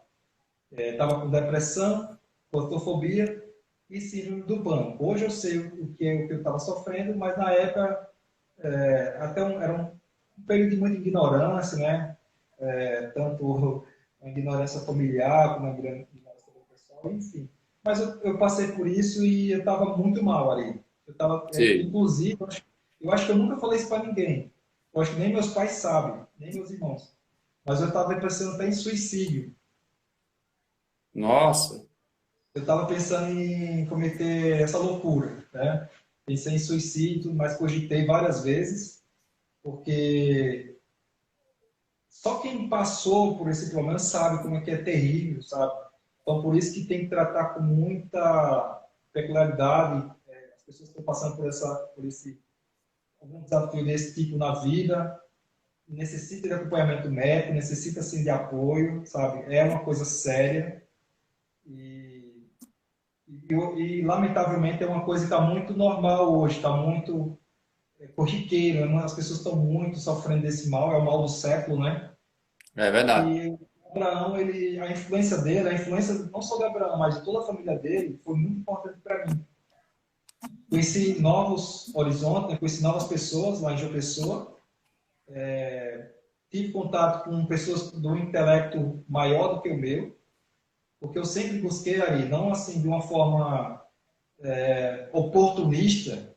B: Estava com depressão, claustrofobia e síndrome do pânico. Hoje eu sei o que eu estava sofrendo, mas na época era um período de muita ignorância, né? Tanto a ignorância familiar como a ignorância pessoal, enfim. Mas eu passei por isso e eu estava muito mal ali.
A: Sim.
B: Inclusive, eu acho que eu nunca falei isso para ninguém. Eu acho que nem meus pais sabem, nem meus irmãos. Mas eu estava pensando até em suicídio.
A: Nossa.
B: Eu estava pensando em cometer essa loucura, né? Pensei em suicídio, mas cogitei várias vezes, porque só quem passou por esse problema sabe como é que é terrível, sabe? Então, por isso que tem que tratar com muita peculiaridade as pessoas que estão passando por algum desafio desse tipo na vida, necessita de acompanhamento médico, necessita, sim, de apoio, sabe? É uma coisa séria e lamentavelmente, é uma coisa que está muito normal hoje, está muito corriqueiro, né? As pessoas estão muito sofrendo desse mal, é o mal do século, né?
A: É verdade.
B: Abraão, a influência dele, a influência não só de Abraão, mas de toda a família dele, foi muito importante para mim. Conheci novos horizontes, né? Conheci novas pessoas lá em João Pessoa. Tive contato com pessoas do intelecto maior do que o meu, porque eu sempre busquei ali, não assim de uma forma oportunista,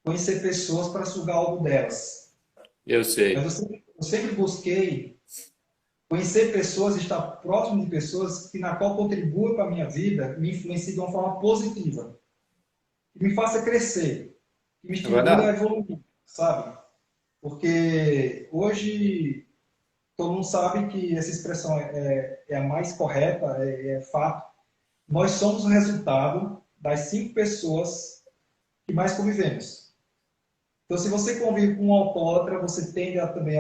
B: conhecer pessoas para sugar algo delas.
A: Eu
B: Mas
A: sei.
B: eu sempre busquei conhecer pessoas, estar próximo de pessoas que na qual contribuem para a minha vida, me influenciem de uma forma positiva, que me faça crescer, que me
A: É
B: estimule a
A: verdade.
B: evoluir, sabe? Porque hoje todo mundo sabe que essa expressão é a mais correta, é fato. Nós somos o resultado das 5 pessoas que mais convivemos. Então, se você convive com um alcoólatra, você tende a também,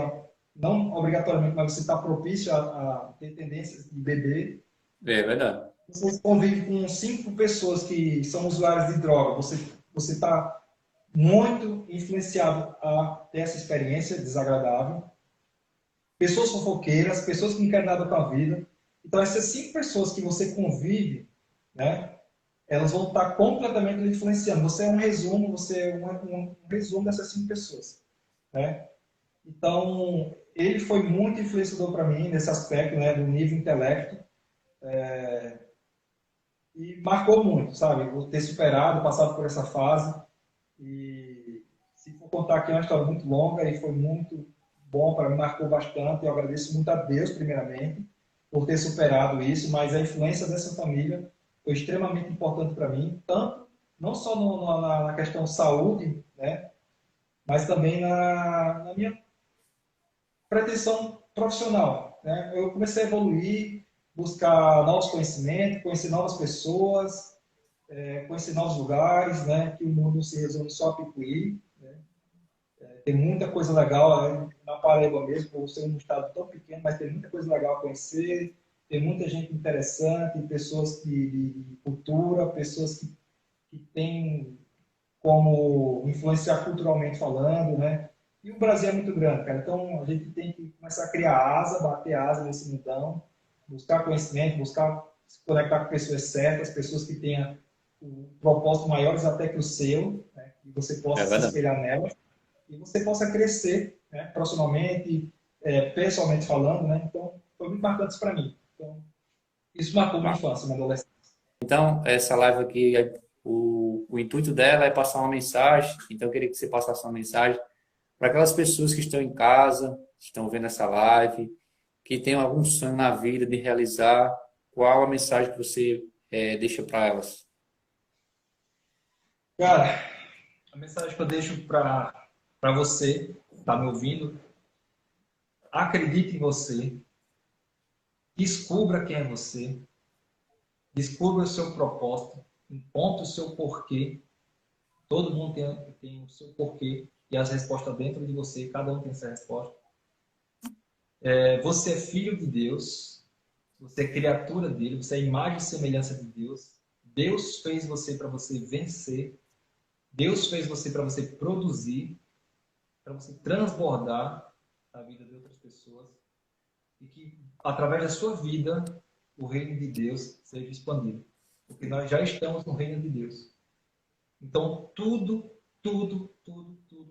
B: não obrigatoriamente, mas você está propício a ter tendências de beber.
A: É verdade.
B: Você convive com 5 pessoas que são usuários de droga, você está muito influenciado a ter essa experiência desagradável. Pessoas fofoqueiras, pessoas que não querem nada com a vida. Então, essas 5 pessoas que você convive, né, elas vão estar completamente lhe influenciando. Você é um resumo, você é um resumo dessas 5 pessoas, né? Então, ele foi muito influenciador para mim nesse aspecto, né, do nível intelecto, e marcou muito, sabe? Eu ter superado, passado por essa fase. E se for contar aqui, é uma história muito longa e foi muito bom para mim, marcou bastante. Eu agradeço muito a Deus, primeiramente, por ter superado isso, mas a influência dessa família foi extremamente importante para mim, tanto não só na questão saúde, né, mas também na minha pretensão profissional. Né? Eu comecei a evoluir, buscar novos conhecimentos, conhecer novas pessoas, conhecer novos lugares, né? Que o mundo não se resume só a Picuí. Né? Tem muita coisa legal, né? Na Paraíba mesmo, por ser um estado tão pequeno, mas tem muita coisa legal a conhecer, tem muita gente interessante, pessoas de cultura, pessoas que têm como influenciar culturalmente falando, né? E o Brasil é muito grande, cara. Então a gente tem que começar a criar asa, bater asa nesse mundão, buscar conhecimento, buscar se conectar com pessoas certas, pessoas que tenham propósitos maiores até que o seu, né? Que você
A: É
B: possa se
A: verdade.
B: espelhar nelas e você possa crescer, né? Profissionalmente, pessoalmente falando, né? Então foi muito marcante para mim. Então isso marcou minha infância, minha adolescência.
A: Então, essa live aqui, o intuito dela é passar uma mensagem. Então, eu queria que você passasse uma mensagem para aquelas pessoas que estão em casa, que estão vendo essa live, que têm algum sonho na vida de realizar. Qual a mensagem que você deixa para elas?
B: Cara, a mensagem que eu deixo para você, que está me ouvindo, acredite em você, descubra quem é você, descubra o seu propósito, encontre o seu porquê. Todo mundo tem o seu porquê e as respostas dentro de você, cada um tem essa resposta. Você é filho de Deus, você é criatura dele, você é imagem e semelhança de Deus. Deus fez você para você vencer, Deus fez você para você produzir, para você transbordar a vida de outras pessoas e que, através da sua vida, o reino de Deus seja expandido. Porque nós já estamos no reino de Deus. Então, tudo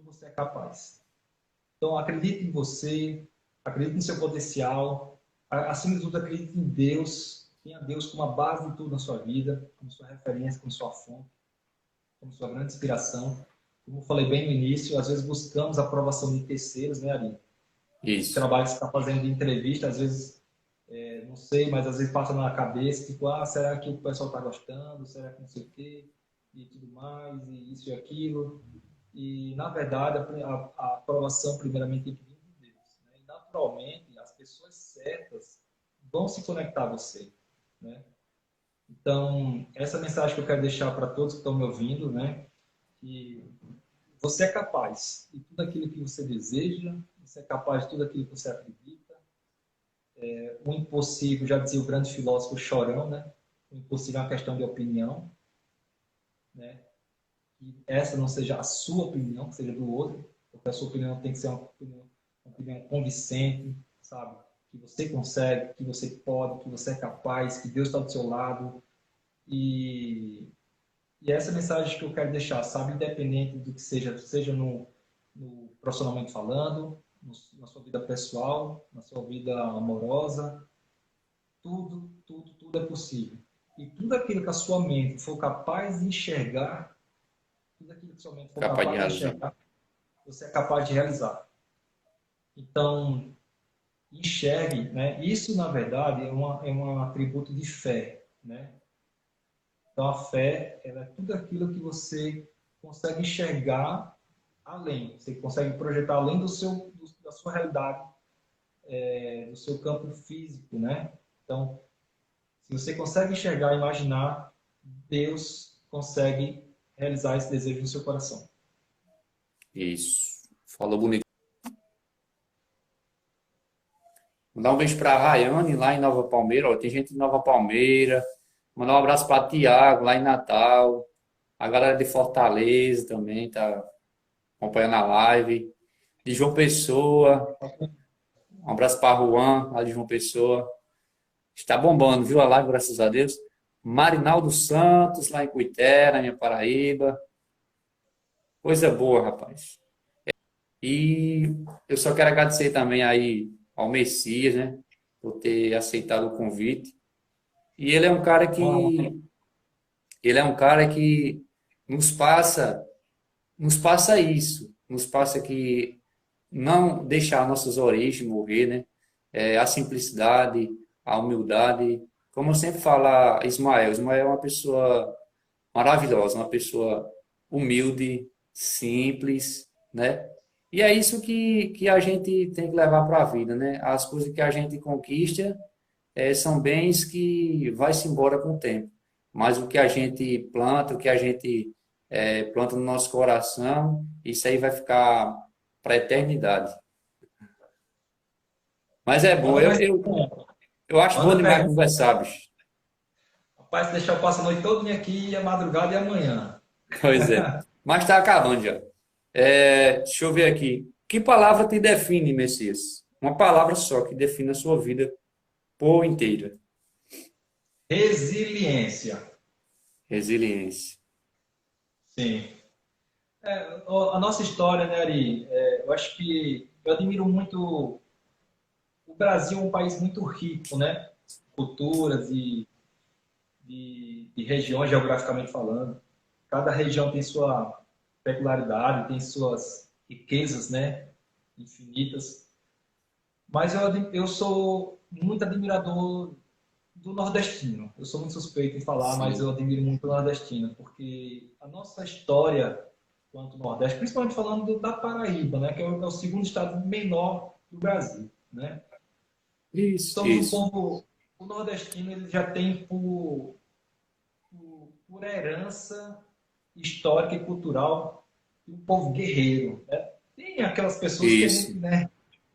B: você é capaz. Então, acredite em você, acredite no seu potencial, acima de tudo, acredite em Deus, tenha Deus como a base de tudo na sua vida, como sua referência, como sua fonte, como sua grande inspiração. Como eu falei bem no início, às vezes buscamos a aprovação de terceiros, né, Ari? Esse
A: Isso.
B: trabalho que você está fazendo de entrevista, às vezes, não sei, mas às vezes passa na cabeça, tipo, será que o pessoal está gostando? Será que não sei o quê? E tudo mais, e isso e aquilo. E, na verdade, a aprovação, primeiramente, tem que vir de Deus. Né? E, naturalmente, as pessoas certas vão se conectar a você. Né? Então, essa mensagem que eu quero deixar para todos que estão me ouvindo, né? Que você é capaz de tudo aquilo que você deseja, você é capaz de tudo aquilo que você acredita. O impossível, já dizia o grande filósofo Chorão, né? O impossível é uma questão de opinião, né? Que essa não seja a sua opinião, que seja do outro, porque a sua opinião tem que ser uma opinião convincente, sabe? que você consegue, que você pode, que você é capaz, que Deus está do seu lado. E essa é a mensagem que eu quero deixar, sabe? Independente do que seja, seja no profissionalmente falando, na sua vida pessoal, na sua vida amorosa, tudo é possível. E tudo aquilo que a sua mente for capaz de enxergar, tudo aquilo que a sua mente for
A: Capaz de
B: capaz de
A: realizar.
B: enxergar, você é capaz de realizar. Então, enxergue, né? Isso, na verdade, é um atributo de fé, né? Então, a fé, ela é tudo aquilo que você consegue enxergar além. Você consegue projetar além da sua realidade, do seu campo físico, né? Então, se você consegue enxergar, imaginar, Deus consegue realizar esse desejo no seu coração.
A: Isso. Falou bonito. Mandar um beijo para a Rayane, lá em Nova Palmeira. Ó, tem gente em Nova Palmeira. Mandar um abraço para Tiago, lá em Natal. A galera de Fortaleza também tá acompanhando a live. De João Pessoa. Um abraço para Juan, lá de João Pessoa. Está bombando, viu a live, graças a Deus. Marinaldo Santos, lá em Cuitera, minha Paraíba. Coisa boa, rapaz. E eu só quero agradecer também aí ao Messias, né, por ter aceitado o convite. E ele é um cara que nos passa, nos passa isso, nos passa que não deixar nossas origens morrer, né? A simplicidade, a humildade. Como eu sempre falo, Ismael é uma pessoa maravilhosa, uma pessoa humilde, simples, né? E é isso que a gente tem que levar para a vida, né? As coisas que a gente conquista são bens que vai-se embora com o tempo. Mas o que a gente planta, o que a gente planta no nosso coração, isso aí vai ficar para a eternidade. Mas é bom,
B: Manda mais
A: eu acho bom
B: manda
A: demais
B: pergunta.
A: conversar, bicho.
B: Rapaz, se deixar eu passo a noite toda aqui, a madrugada e amanhã.
A: Pois é. Mas está acabando já. Deixa eu ver aqui. Que palavra te define, Messias? Uma palavra só que define a sua vida por inteira.
B: Resiliência.
A: Resiliência.
B: Sim. A nossa história, né, Ari? Eu acho que eu admiro muito. O Brasil é um país muito rico, né? Culturas e regiões geograficamente falando. Cada região tem sua peculiaridade, tem suas riquezas, né? Infinitas. Mas eu sou muito admirador do nordestino. Eu sou muito suspeito em falar, mas eu
A: Sim.
B: admiro muito o nordestino, porque a nossa história quanto ao Nordeste, principalmente falando da Paraíba, né, que é o segundo estado menor do Brasil, né?
A: Isso,
B: Somos um
A: isso.
B: povo, o nordestino ele já tem por herança histórica e cultural um povo guerreiro, né? Tem aquelas pessoas que
A: Isso.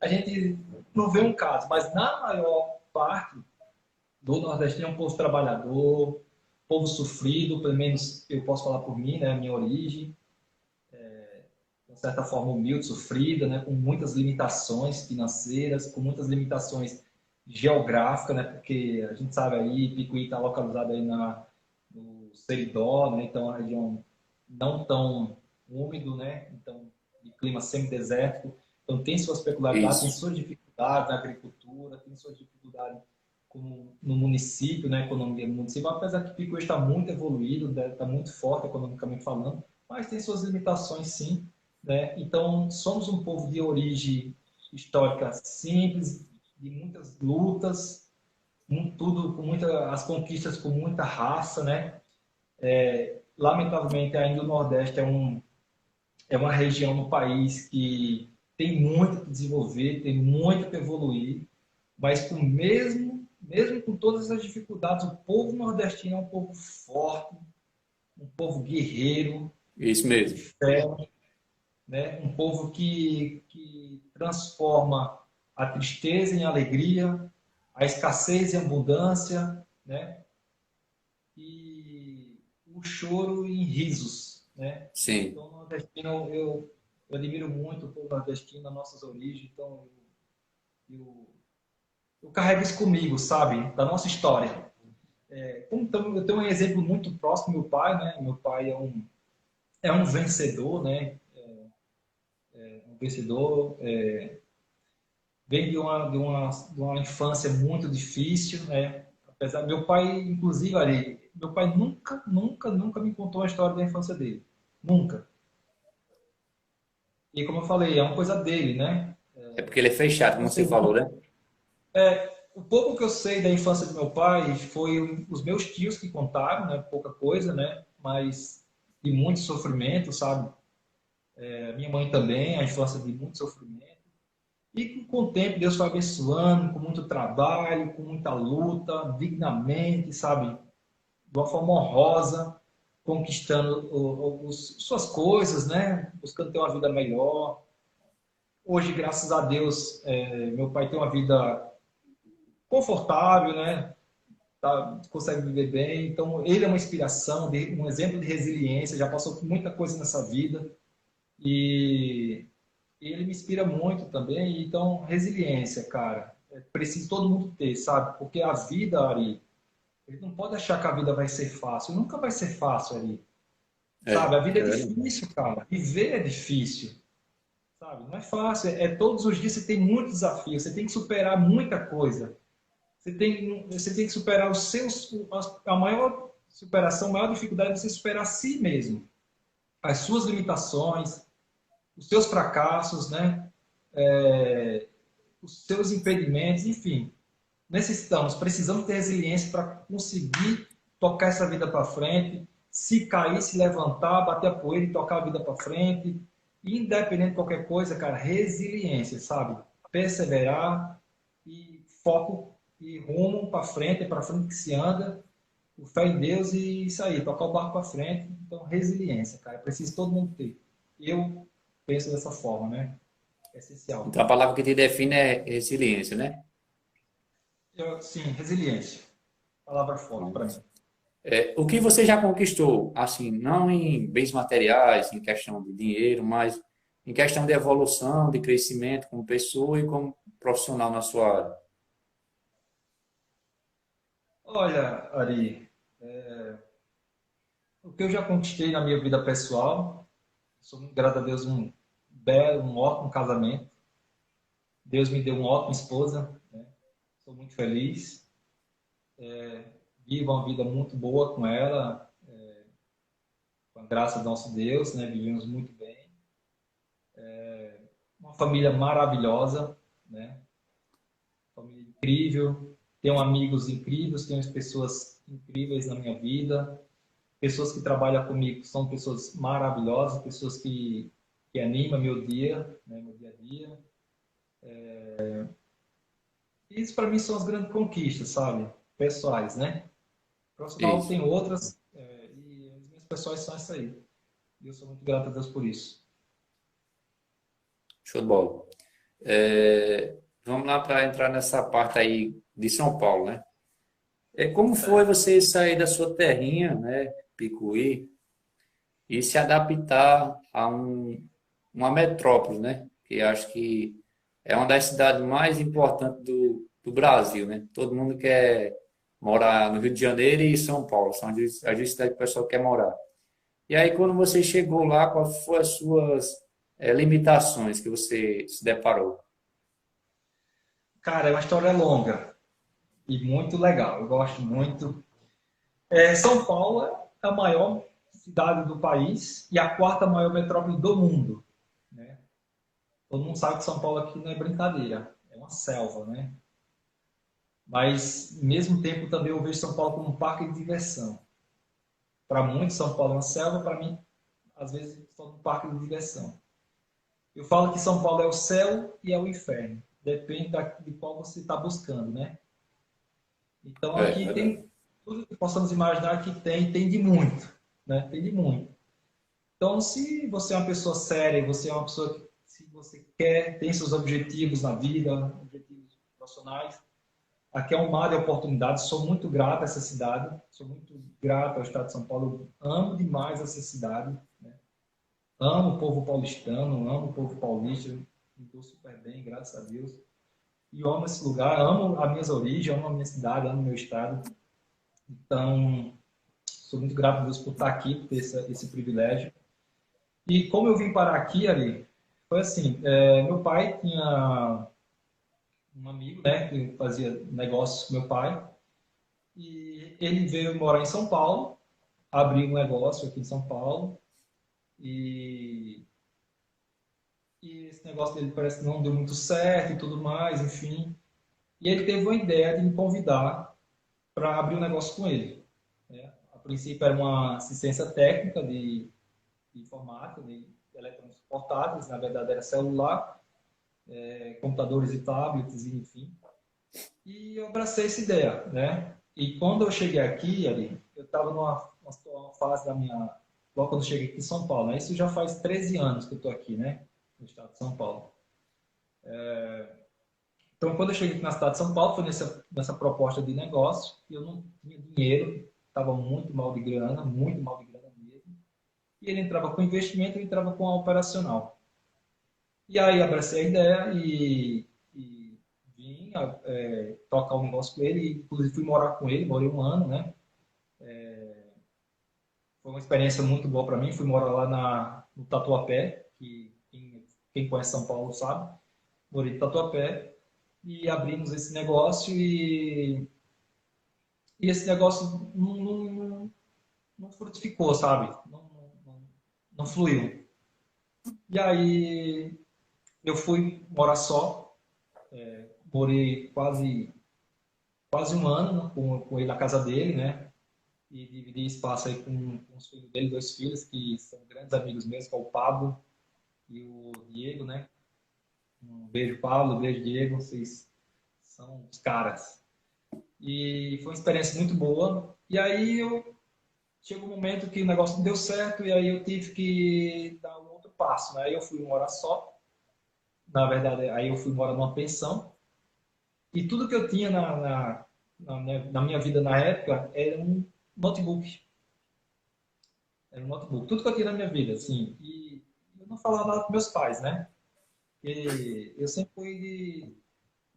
B: a gente não vê um caso, mas na maior parte do nordestino é um povo trabalhador, povo sofrido, pelo menos eu posso falar por mim, né, a minha origem, de certa forma humilde, sofrida, né, com muitas limitações financeiras, com muitas limitações geográficas, né, porque a gente sabe aí, Picuí está localizado aí no Seridó, né, então é uma região não tão úmido, né, então de clima semidesértico, então tem suas peculiaridades, tem
A: Isso.
B: suas dificuldades na agricultura, tem suas dificuldades como no município, na economia do município, apesar que Picuí está muito evoluído, está muito forte economicamente falando, mas tem suas limitações sim, né? Então, somos um povo de origem histórica simples, de muitas lutas, tudo com as conquistas com muita raça, né? Lamentavelmente, ainda o Nordeste é uma região no país que tem muito que desenvolver, tem muito que evoluir, mas mesmo com todas as dificuldades, o povo nordestino é um povo forte, um povo guerreiro,
A: Isso
B: de
A: mesmo.
B: fé, né? Um povo que transforma a tristeza em alegria, a escassez em abundância, né? E o choro em risos, né?
A: Sim.
B: Então, o nordestino, eu admiro muito o povo nordestino, as nossas origens, então eu eu carrego isso comigo, sabe? Da nossa história. Então, eu tenho um exemplo muito próximo do meu pai, né? Meu pai é um vencedor, né? Um vencedor, vem de uma infância muito difícil, né? Apesar, meu pai, inclusive, ali, meu pai nunca me contou a história da infância dele. Nunca. E como eu falei, é uma coisa dele, né?
A: É porque ele é fechado,
B: Não
A: como você
B: sei,
A: falou, né?
B: o pouco que eu sei da infância do meu pai foi os meus tios que contaram, né? Pouca coisa, né? Mas de muito sofrimento, sabe? Minha mãe também, a infância de muito sofrimento. E com o tempo Deus foi abençoando, com muito trabalho, com muita luta, dignamente, sabe? De uma forma honrosa, conquistando suas coisas, né? Buscando ter uma vida melhor. Hoje, graças a Deus, meu pai tem uma vida confortável, né? Consegue viver bem. Então, ele é uma inspiração, um exemplo de resiliência, já passou por muita coisa nessa vida. E ele me inspira muito também. Então, resiliência, cara, preciso todo mundo ter, sabe? Porque a vida, Ari, ele não pode achar que a vida vai ser fácil. Nunca vai ser fácil, Ari. Sabe? A vida é
A: É verdade.
B: difícil, cara. Viver é difícil, sabe? Não é fácil. Todos os dias você tem muitos desafios. Você tem que superar muita coisa. Você tem que superar os seus. A maior superação, a maior dificuldade é você superar a si mesmo. As suas limitações, os seus fracassos, né? Os seus impedimentos, enfim. Precisamos ter resiliência para conseguir tocar essa vida para frente. Se cair, se levantar, bater a poeira e tocar a vida para frente. Independente de qualquer coisa, cara, resiliência, sabe? Perseverar e foco e rumo para frente que se anda, o fé em Deus e isso aí, tocar o barco para frente. Então, resiliência, cara, preciso todo mundo ter. Eu penso dessa forma, né? É essencial.
A: Então a palavra que te define é resiliência, né?
B: Sim, resiliência. Palavra forte para mim.
A: O que você já conquistou, assim, não em bens materiais, em questão de dinheiro, mas em questão de evolução, de crescimento como pessoa e como profissional na sua área?
B: Olha, Ari, o que eu já conquistei na minha vida pessoal, sou muito grato a Deus, um ótimo casamento. Deus me deu uma ótima esposa, né? Sou muito feliz. Vivo uma vida muito boa com ela, com a graça do nosso Deus, né? Vivemos muito bem. Uma família maravilhosa, né? Família incrível. Tenho amigos incríveis, tenho pessoas incríveis na minha vida. Pessoas que trabalham comigo são pessoas maravilhosas, pessoas que animam meu dia, né? Meu dia a dia. Isso para mim são as grandes conquistas, sabe? Pessoais, né? Profissional
A: Isso,
B: tem outras, e as minhas pessoais são essa aí. E eu sou muito grato a Deus por isso.
A: show de bola. Vamos lá para entrar nessa parte aí de São Paulo, né? Como foi
B: Certo.
A: você sair da sua terrinha, né, Picuí, e se adaptar a uma metrópole, né? Que acho que é uma das cidades mais importantes do Brasil, né? Todo mundo quer morar no Rio de Janeiro e São Paulo, são as duas cidades que o pessoal quer morar. E aí, quando você chegou lá, quais foram as suas limitações que você se deparou?
B: Cara, é uma história longa e muito legal. Eu gosto muito. São Paulo é a maior cidade do país e a quarta maior metrópole do mundo, né? Todo mundo sabe que São Paulo aqui não é brincadeira, é uma selva, né? Mas, ao mesmo tempo, também eu vejo São Paulo como um parque de diversão. Para muitos, São Paulo é uma selva, para mim, às vezes, só um parque de diversão. Eu falo que São Paulo é o céu e é o inferno. Depende de qual você está buscando, né? Então, aqui
A: Verdade.
B: tem tudo que possamos imaginar que tem de muito, né? Tem de muito. Então, se você é uma pessoa séria, você é uma pessoa que, se você quer, tem seus objetivos na vida, objetivos profissionais, aqui é um mar de oportunidades. Sou muito grato a essa cidade, sou muito grato ao estado de São Paulo. Amo demais essa cidade, né? Amo o povo paulistano, amo o povo paulista, me dou super bem, graças a Deus. e eu amo esse lugar, amo as minhas origens, amo a minha cidade, amo o meu estado. Então, sou muito grato a Deus por estar aqui, por ter esse privilégio. E como eu vim parar aqui, ali, foi assim, meu pai tinha um amigo, né, que fazia negócios com meu pai, e ele veio morar em São Paulo, abriu um negócio aqui em São Paulo, e, e esse negócio dele parece que não deu muito certo e tudo mais, enfim. E ele teve uma ideia de me convidar para abrir um negócio com ele, né? A princípio era uma assistência técnica de informática, de eletrônicos portáteis, na verdade era celular, computadores e tablets, enfim. E eu abracei essa ideia, né? E quando eu cheguei aqui, ali, eu estava numa fase da minha... Logo quando eu cheguei aqui em São Paulo, né? Isso já faz 13 anos que eu estou aqui, né? No estado de São Paulo. Então, quando eu cheguei aqui na cidade de São Paulo, foi nessa proposta de negócio, e eu não tinha dinheiro, estava muito mal de grana, muito mal de grana mesmo. E ele entrava com investimento, eu entrava com a operacional. E aí abracei a ideia e vim tocar o negócio com ele, inclusive fui morar com ele, morei um ano, né? Foi uma experiência muito boa para mim, fui morar lá no Tatuapé, que quem conhece São Paulo sabe, morei no Tatuapé, e abrimos esse negócio e esse negócio não frutificou, sabe? Não fluiu. E aí eu fui morar só, morei quase um ano, né, com ele na casa dele, né? E dividi espaço aí com os filhos dele, dois filhos, que são grandes amigos meus, que é o Pablo e o Diego, né? Um beijo, Pablo, um beijo, Diego, vocês são os caras. E foi uma experiência muito boa. E aí chegou um momento que o negócio não deu certo e aí eu tive que dar um outro passo, né? Aí eu fui morar só. Na verdade, aí eu fui morar numa pensão. E tudo que eu tinha na minha vida na época era um notebook. Era um notebook. Tudo que eu tinha na minha vida, assim. E eu não falava nada com meus pais, né? E eu sempre fui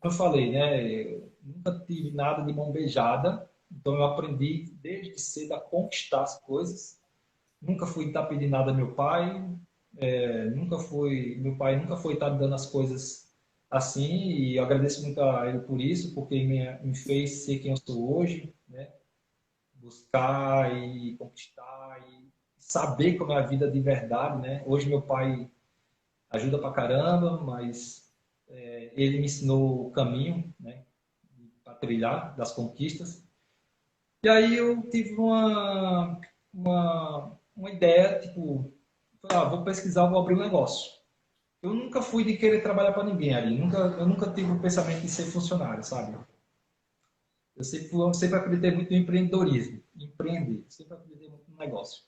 B: como eu falei, né? Eu nunca tive nada de mão beijada. Então eu aprendi desde cedo a conquistar as coisas. Nunca fui estar pedindo nada ao meu pai. Meu pai nunca foi estar me dando as coisas assim. E eu agradeço muito a ele por isso, porque me fez ser quem eu sou hoje, né? Buscar e conquistar e saber como é a vida de verdade, né? Hoje meu pai ajuda pra caramba, mas ele me ensinou o caminho, né? Para trilhar das conquistas. E aí eu tive uma ideia, tipo, vou pesquisar, vou abrir um negócio. Eu nunca fui de querer trabalhar para ninguém ali, eu nunca tive o pensamento de ser funcionário, sabe? Eu sempre acreditei muito no empreendedorismo, empreender, sempre acreditei muito no negócio.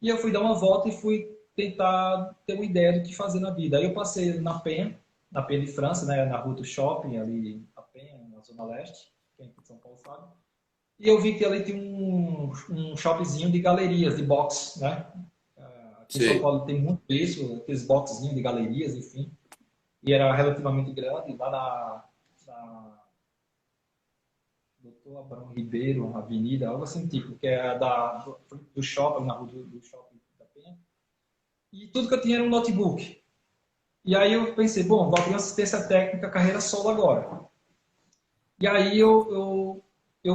B: E eu fui dar uma volta e fui tentar ter uma ideia do que fazer na vida. Aí eu passei na Penha de França, né, na rua do shopping, ali na Penha, na Zona Leste, quem é aqui de São Paulo sabe. E eu vi que ali tem um shoppingzinho de galerias, de box, né? Aqui em São
A: Sei.
B: Paulo tem muito isso, aqueles boxzinhos de galerias, enfim. E era relativamente grande, lá na Doutor Abrão Ribeiro, Avenida, algo assim tipo, que é do shopping, na rua do shopping da Penha. E tudo que eu tinha era um notebook. E aí eu pensei, bom, vou abrir assistência técnica carreira solo agora. E aí eu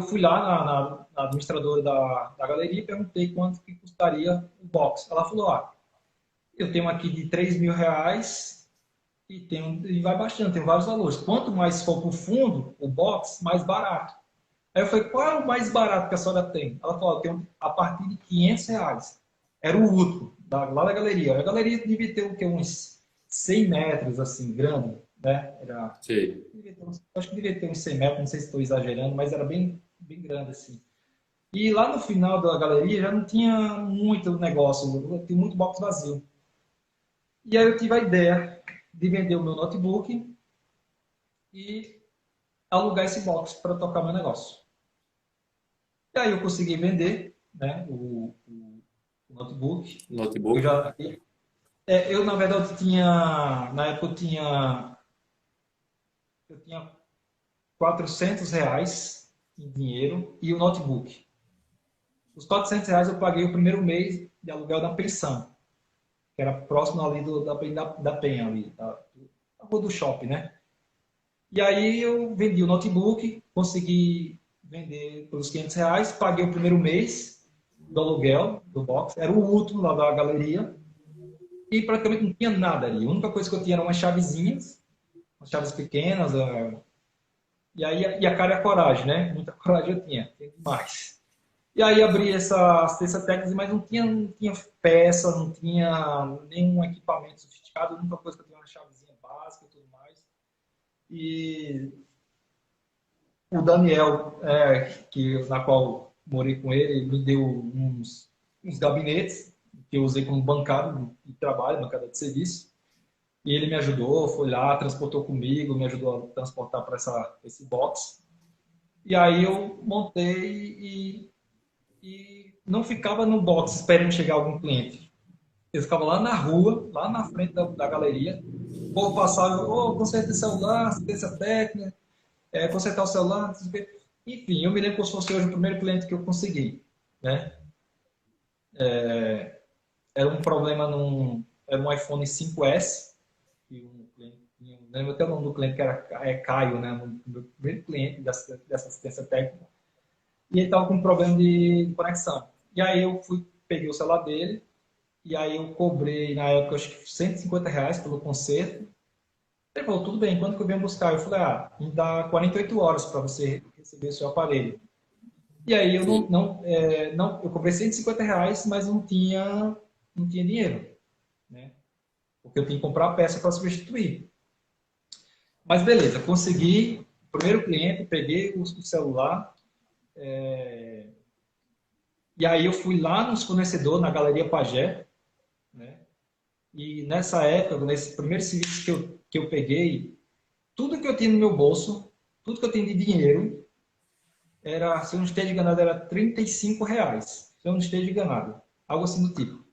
B: fui lá na administradora da galeria e perguntei quanto que custaria o box. Ela falou, eu tenho aqui de R$ 3.000 e vai baixando, tem vários valores. Quanto mais for para o fundo, o box, mais barato. Aí eu falei, qual é o mais barato que a senhora tem? Ela falou, eu tenho a partir de R$ 500. Era o último, lá da galeria. A galeria devia ter o quê? Uns 100 metros, assim, grande, né?
A: Sei.
B: Acho que devia ter uns 100 metros, não sei se estou exagerando, mas era bem, bem grande, assim. E lá no final da galeria já não tinha muito negócio, tinha muito box vazio. E aí eu tive a ideia de vender o meu notebook e alugar esse box para tocar meu negócio. E aí eu consegui vender, né, o notebook. Eu
A: Notebook.
B: já, na verdade tinha, na época eu tinha eu tinha R$ 400 em dinheiro e o notebook. Os R$ 400 eu paguei o primeiro mês de aluguel da pensão, que era próximo ali da Penha, ali, da rua do shopping, né? E aí eu vendi o notebook, consegui vender pelos R$ 500, paguei o primeiro mês do aluguel do box, era o último lá da galeria, e praticamente não tinha nada ali. A única coisa que eu tinha eram umas chavezinhas, umas chaves pequenas, e aí e a cara e a coragem, né? Muita coragem eu tinha demais. E aí abri essa assistência técnica, mas não tinha peça, não tinha nenhum equipamento sofisticado, a única coisa que eu tinha uma chavezinha básica e tudo mais. E o Daniel, na qual morei com ele, me deu uns gabinetes que eu usei como bancada de trabalho, bancada de serviço. E ele me ajudou, foi lá, transportou comigo, me ajudou a transportar para esse box. E aí eu montei e não ficava no box esperando chegar algum cliente. Eu ficava lá na rua, lá na frente da galeria. O povo passava, conserta esse celular, assistência técnica, consertar o celular, enfim, eu me lembro como se fosse hoje o primeiro cliente que eu consegui, né? Era um problema era um iPhone 5S, que um cliente, não lembro até o nome do cliente, que era Caio, né? O meu primeiro cliente dessa assistência técnica. E ele estava com um problema de conexão. E aí eu peguei o celular dele, e aí eu cobrei, na época, acho que R$ 150 pelo conserto. Ele falou, tudo bem, quando que eu venho buscar? Eu falei, me dá 48 horas para você receber o seu aparelho. E aí eu
A: Sim.
B: eu cobrei R$ 150, mas não tinha dinheiro, né? Porque eu tinha que comprar a peça para substituir. Mas beleza, consegui, primeiro cliente, peguei o celular, e aí eu fui lá nos fornecedores, na Galeria Pagé, né? E nessa época, nesse primeiro serviço que eu peguei, tudo que eu tinha no meu bolso, tudo que eu tinha de dinheiro, se eu não esteja enganado, era R$ 35. Se eu não esteja enganado. Algo assim do tipo.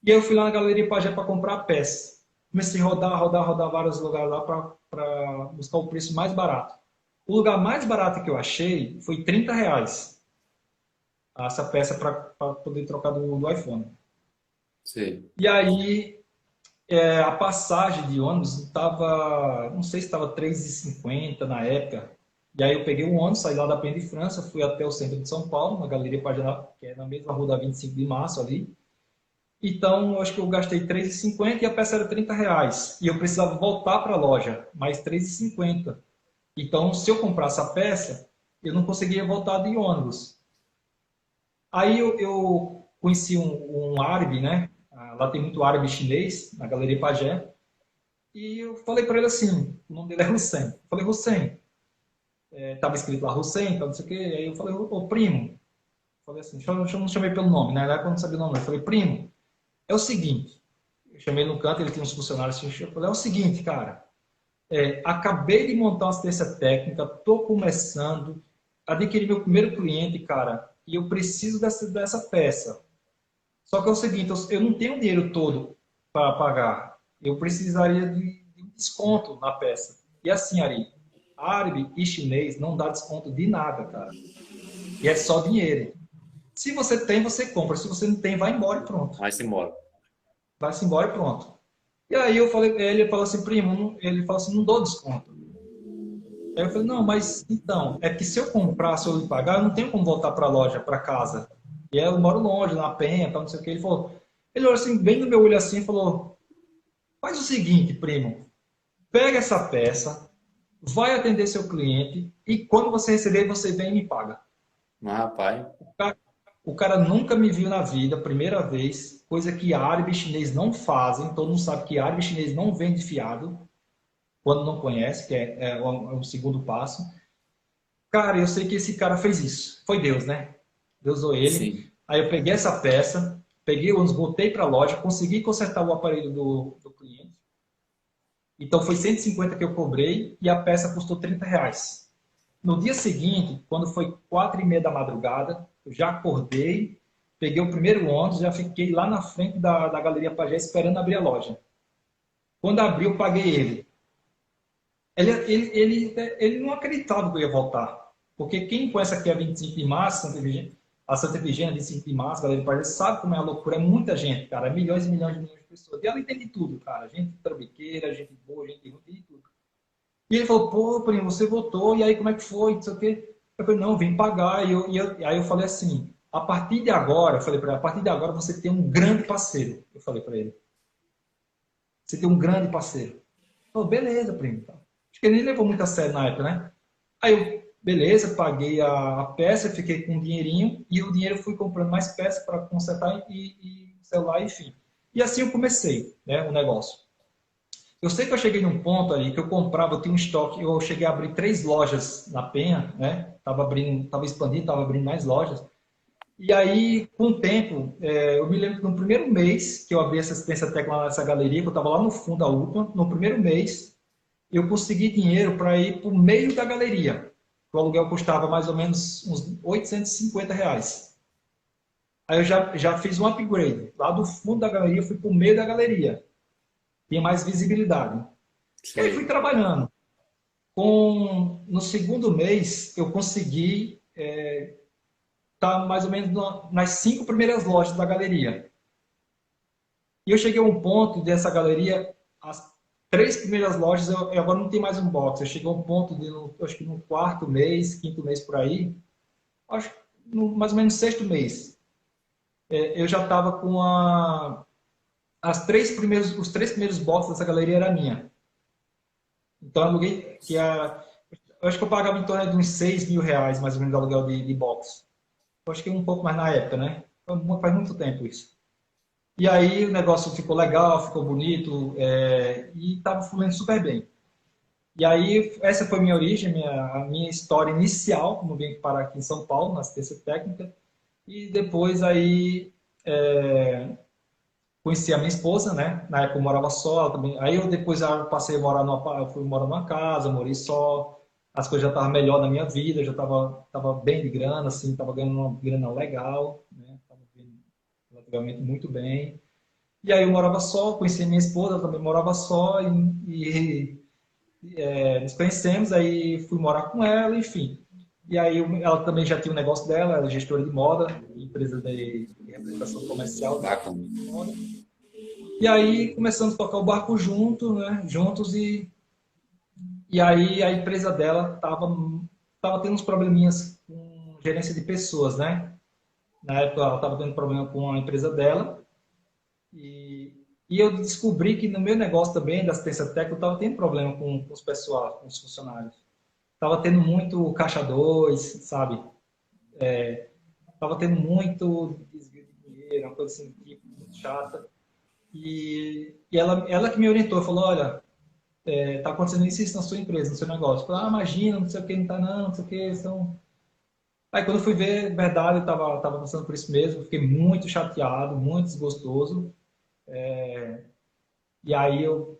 B: E aí eu fui lá na Galeria Pagé para comprar a peça. Comecei a rodar vários lugares lá para buscar o preço mais barato. O lugar mais barato que eu achei foi R$ 30 essa peça para poder trocar do iPhone.
A: Sim.
B: E aí a passagem de ônibus estava, não sei se estava R$ 3,50 na época. E aí eu peguei um ônibus, saí lá da Penha de França, fui até o centro de São Paulo, na Galeria Pagé, que é na mesma rua da 25 de Março ali. Então, eu acho que eu gastei R$ 3,50 e a peça era R$ 30. E eu precisava voltar para a loja, mais R$ 3,50. Então, se eu comprasse a peça, eu não conseguia voltar de ônibus. Aí eu conheci um árabe, né? Lá tem muito árabe chinês, na Galeria Pagé. E eu falei para ele assim, o nome dele é Hussein. Eu falei, Hussein, estava escrito lá Hussein, não sei o quê. Aí eu falei, ô primo. Falei assim, eu não chamei pelo nome, né? Quando não sabia o nome, eu falei, primo, é o seguinte. Eu chamei no canto, ele tinha uns funcionários assim, eu falei, é o seguinte, cara. Acabei de montar uma assistência técnica, estou começando, adquiri meu primeiro cliente, cara, e eu preciso dessa peça. Só que é o seguinte, eu não tenho o dinheiro todo para pagar. Eu precisaria de um desconto na peça. E assim, Ari, árabe e chinês não dá desconto de nada, cara. E é só dinheiro. Se você tem, você compra. Se você não tem, vai embora e pronto.
A: Vai-se embora.
B: Vai-se embora e pronto. E aí ele falou assim, primo, ele falou assim, não dou desconto. Aí eu falei, não, mas então, é que se eu comprar, se eu pagar, eu não tenho como voltar para a loja, para casa. E aí eu moro longe, na Penha, tal, não sei o que. Ele olhou assim, bem no meu olho assim, e falou, faz o seguinte, primo, pega essa peça, vai atender seu cliente e quando você receber, você vem e me paga.
A: Mas, rapaz,
B: O cara, o cara nunca me viu na vida, primeira vez, coisa que árabe e chinês não fazem, todo mundo sabe que árabe e chinês não vende fiado, quando não conhece, que é o segundo passo. Cara, eu sei que esse cara fez isso. Foi Deus, né? Deus usou ele.
A: sim.
B: Aí eu peguei essa peça, peguei o ônibus, voltei para a loja, consegui consertar o aparelho do cliente. Então foi 150 que eu cobrei e a peça custou R$ 30. No dia seguinte, quando foi 4h30 da madrugada, eu já acordei, peguei o primeiro ônibus, já fiquei lá na frente da Galeria Pagé esperando abrir a loja. Quando abriu, eu paguei ele. Ele não acreditava que eu ia voltar. Porque quem conhece aqui a 25 de março, a Santa Efigênia, 25 de março, galera de Paris, sabe como é a loucura. É muita gente, cara. É milhões e milhões de pessoas. E ela entende tudo, cara. Gente trambiqueira, gente boa, gente ruim, de tudo. E ele falou, pô, primo, você voltou, e aí como é que foi? Não sei o quê. Eu falei, não, vim pagar. Aí eu falei assim, a partir de agora, eu falei para ele, a partir de agora você tem um grande parceiro. Eu falei para ele, você tem um grande parceiro. Ele falou, beleza, primo. Acho que ele nem levou muito a sério na época, né? Aí eu, beleza, paguei a peça, fiquei com um dinheirinho, e o dinheiro eu fui comprando mais peças para consertar e celular, enfim. E assim eu comecei, né, o negócio. Eu sei que eu cheguei num ponto ali que eu comprava, eu tinha um estoque, eu cheguei a abrir 3 lojas na Penha, né? Tava abrindo, tava expandindo, tava abrindo mais lojas. E aí, com o tempo, eu me lembro que no primeiro mês que eu abri essa assistência técnica nessa galeria, que eu estava lá no fundo da última, no primeiro mês, eu consegui dinheiro para ir para o meio da galeria. O aluguel custava mais ou menos uns R$ 850. Aí eu já fiz um upgrade. Lá do fundo da galeria, eu fui para o meio da galeria. Tinha mais visibilidade. E aí fui
A: Sei.
B: trabalhando. No segundo mês, eu consegui estar mais ou menos nas 5 primeiras lojas da galeria. E eu cheguei a um ponto dessa galeria, as 3 primeiras lojas, eu agora não tem mais um box. Eu cheguei a um ponto de, acho que no quarto mês, quinto mês por aí, acho que no mais ou menos sexto mês, eu já estava com os 3 primeiros boxes dessa galeria era minha. Então eu aluguei, eu acho que eu pagava em torno de uns R$ 6.000, mais ou menos, de aluguel de box. Eu acho que um pouco mais na época, né? Faz muito tempo isso. E aí o negócio ficou legal, ficou bonito, e estava fluindo super bem. E aí essa foi a minha origem, a minha história inicial, como eu vim parar aqui em São Paulo, na assistência técnica. E depois aí conheci a minha esposa, né? Na época eu morava só, ela também. Aí eu depois eu passei a morar eu fui morar numa casa, morei só. As coisas já estavam melhor na minha vida, já tava bem de grana, assim, tava ganhando uma grana legal, né? Tava vivendo relativamente muito bem. E aí eu morava só, conheci minha esposa, ela também morava só, nos conhecemos, aí fui morar com ela, enfim. E aí ela também já tinha um negócio dela, ela é gestora de moda, empresa de representação comercial
A: Bacana.
B: de moda. E aí começamos a tocar o barco juntos, e aí a empresa dela tava tendo uns probleminhas com gerência de pessoas, né? Na época ela estava tendo problema com a empresa dela, e eu descobri que no meu negócio também, da assistência técnica, eu estava tendo problema com os pessoal, com os funcionários. Estava tendo muito caixa 2, sabe? Estava tendo muito desvio de dinheiro, uma coisa assim, tipo, muito chata. E ela que me orientou, falou, olha, tá acontecendo isso na sua empresa, no seu negócio. Eu falei, imagina, não sei o que, não tá não sei o que. Então... Aí quando eu fui ver, verdade, eu tava passando por isso mesmo, fiquei muito chateado, muito desgostoso. E aí eu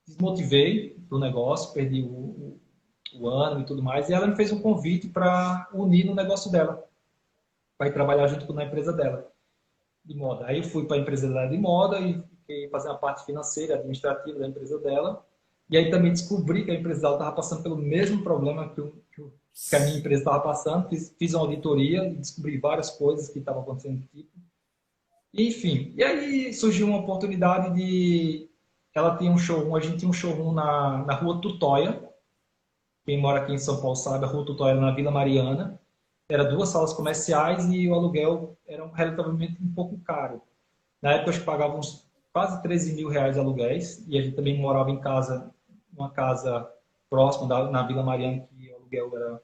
B: desmotivei do negócio, perdi o ano e tudo mais. E ela me fez um convite para unir no negócio dela, para ir trabalhar junto com a empresa dela de moda. Aí eu fui para a empresa dela de moda e fiquei fazendo a parte financeira, administrativa da empresa dela. E aí também descobri que a empresa dela estava passando pelo mesmo problema que a minha empresa estava passando. Fiz uma auditoria e descobri várias coisas que estavam acontecendo. Enfim, e aí surgiu uma oportunidade de... Ela tinha um showroom, a gente tinha um showroom na rua Tutóia. Quem mora aqui em São Paulo sabe, a rua Tutóia era na Vila Mariana. Era 2 salas comerciais e o aluguel era relativamente um pouco caro. Na época, eu pagava uns quase R$ 13.000 de aluguéis, e a gente também morava em casa, uma casa próxima na Vila Mariana, que o aluguel era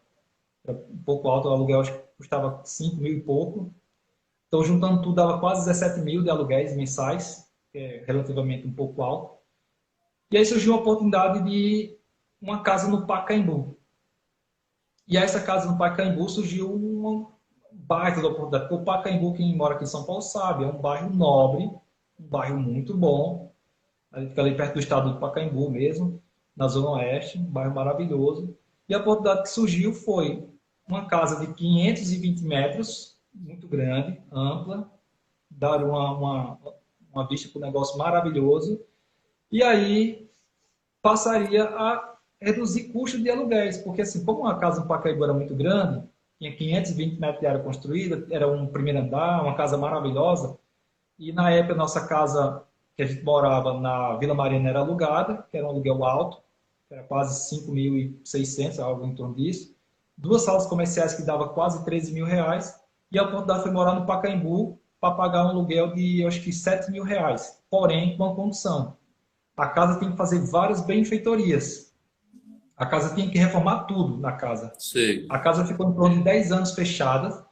B: um pouco alto, o aluguel acho que custava 5.000 e pouco. Então, juntando tudo, dava quase 17.000 de aluguéis mensais, que é relativamente um pouco alto. E aí surgiu a oportunidade de uma casa no Pacaembu. E essa casa no Pacaembu surgiu uma baita oportunidade, porque o Pacaembu, quem mora aqui em São Paulo sabe, é um bairro nobre, um bairro muito bom. A gente fica ali perto do estado do Pacaembu mesmo, na Zona Oeste, um bairro maravilhoso. E a oportunidade que surgiu foi uma casa de 520 metros, muito grande, ampla, dar uma vista para um negócio maravilhoso. E aí passaria a reduzir custos de aluguéis, porque assim, como a casa no Pacaembu era muito grande, tinha 520 metros de área construída, era um primeiro andar, uma casa maravilhosa, e na época nossa casa que a gente morava na Vila Mariana era alugada, que era um aluguel alto, que era quase 5.600, algo em torno disso. Duas salas comerciais que dava quase 13 mil reais, e a oportunidade foi morar no Pacaembu para pagar um aluguel de, acho que, 7 mil reais, porém com a condição. A casa tem que fazer várias benfeitorias. A casa tinha que reformar tudo na casa.
A: Sei.
B: A casa ficou em torno de 10 anos fechada,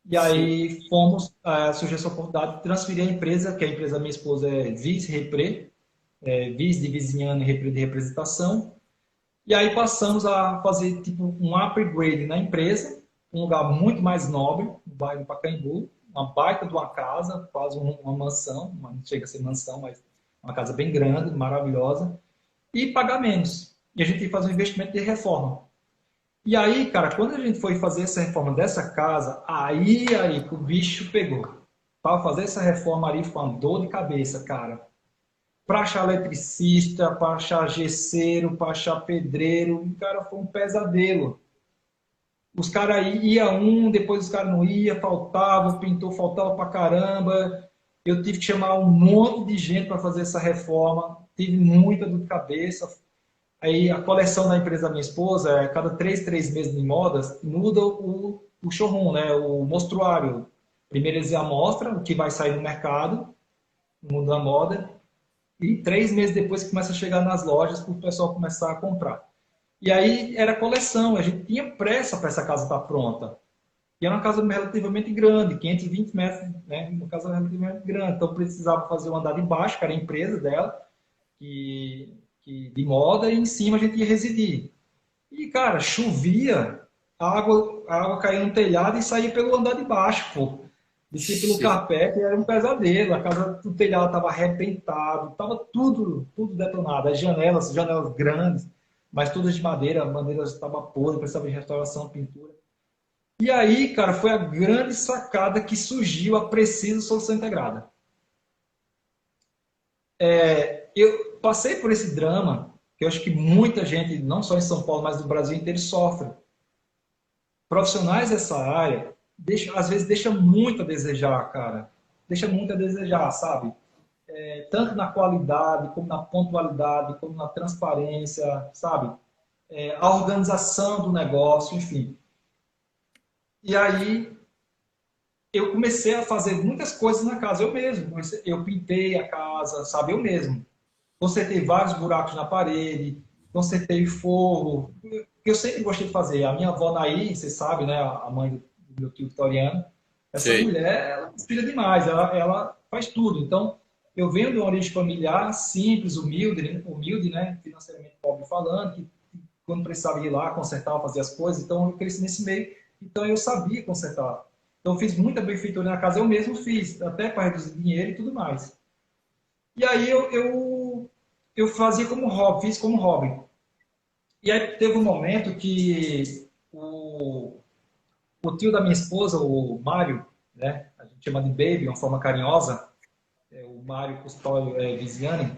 B: e
A: Sim.
B: aí surgiu essa oportunidade de transferir a empresa, que a empresa da minha esposa é Vice Repre, Vice de Vizinhança e Repre de Representação. E aí passamos a fazer tipo um upgrade na empresa, um lugar muito mais nobre, no bairro do Pacaembu, uma baita de uma casa, quase uma mansão, não chega a ser mansão, mas uma casa bem grande, maravilhosa, e pagar menos. E a gente ia fazer um investimento de reforma. E aí, cara, quando a gente foi fazer essa reforma dessa casa, aí que o bicho pegou. Para fazer essa reforma ali foi uma dor de cabeça, cara. Para achar eletricista, para achar gesseiro, para achar pedreiro, cara, foi um pesadelo. Os caras iam um, depois os caras não iam, faltava, o pintor faltava pra caramba. Eu tive que chamar um monte de gente para fazer essa reforma, tive muita dor de cabeça. Aí a coleção da empresa da minha esposa, cada 3 meses de modas, muda o showroom, né? O mostruário. Primeiro eles amostram o que vai sair no mercado, no mundo da moda, e 3 meses depois que começa a chegar nas lojas para o pessoal começar a comprar. E aí era coleção, a gente tinha pressa para essa casa estar pronta. E era uma casa relativamente grande, 520 metros, né? Uma casa relativamente grande. Então precisava fazer o andar de baixo, que era a empresa dela, de moda, e em cima a gente ia residir. E, cara, chovia, a água caía no telhado e saía pelo andar de baixo, pô. Descia pelo
A: Sim.
B: carpete, era um pesadelo. A casa do telhado estava arrebentado, estava tudo detonado. As janelas grandes, mas todas de madeira, a madeira estava podre, precisava de restauração, pintura. E aí, cara, foi a grande sacada que surgiu a Preciso Solução Integrada. Eu passei por esse drama, que eu acho que muita gente, não só em São Paulo, mas no Brasil inteiro, sofre. Profissionais dessa área, às vezes deixa muito a desejar, cara. Deixa muito a desejar, sabe? Tanto na qualidade, como na pontualidade, como na transparência, sabe? A organização do negócio, enfim. E aí eu comecei a fazer muitas coisas na casa, eu mesmo. Eu pintei a casa, sabe? Eu mesmo. Consertei vários buracos na parede, consertei forro, que eu sempre gostei de fazer. A minha avó Naí, você sabe, né, a mãe do meu tio Vitoriano, essa
A: Sei.
B: mulher, ela inspira demais, ela faz tudo. Então, eu venho de uma origem familiar simples, humilde, né, financeiramente pobre falando, que quando precisava ir lá, consertar, fazer as coisas, então eu cresci nesse meio, então eu sabia consertar. Então, eu fiz muita benfeitoria na casa, eu mesmo fiz, até para reduzir dinheiro e tudo mais. E aí eu fazia como hobby, fiz como hobby. E aí teve um momento que o tio da minha esposa, o Mário, né, a gente chama de Baby, uma forma carinhosa, o Mário Custódio Viziane,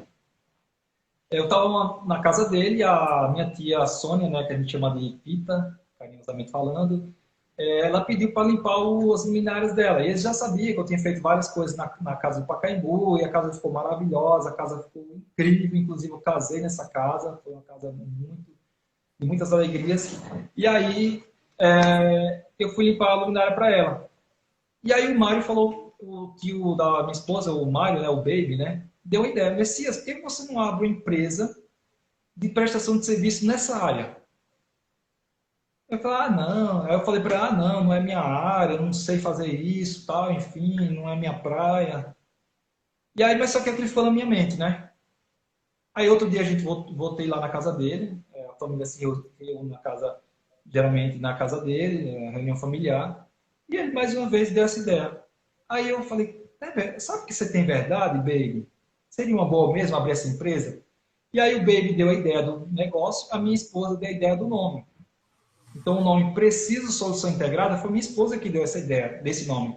B: eu estava na casa dele, a minha tia Sônia, né, que a gente chama de Pita, carinhosamente falando, ela pediu para limpar as luminárias dela. E eles já sabiam que eu tinha feito várias coisas na casa do Pacaembu, e a casa ficou maravilhosa, a casa ficou incrível, inclusive eu casei nessa casa, foi uma casa de muitas alegrias. E aí eu fui limpar a luminária para ela. E aí o Mário falou, o tio da minha esposa, o Mário, né, o Baby, né, deu uma ideia, Messias, por que você não abre uma empresa de prestação de serviço nessa área? Eu falei, ah, não. Aí eu falei para ela, ah, não, não é minha área, eu não sei fazer isso, tal, enfim, não é minha praia. E aí, mas só que aquilo ficou na minha mente, né? Aí outro dia a gente voltei lá na casa dele, a família se reúne na casa, geralmente na casa dele, reunião familiar, e ele mais uma vez deu essa ideia. Aí eu falei, sabe que você tem verdade, Baby? Seria uma boa mesmo abrir essa empresa? E aí o Baby deu a ideia do negócio, a minha esposa deu a ideia do nome. Então, o nome Preciso Solução Integrada foi minha esposa que deu essa ideia, desse nome.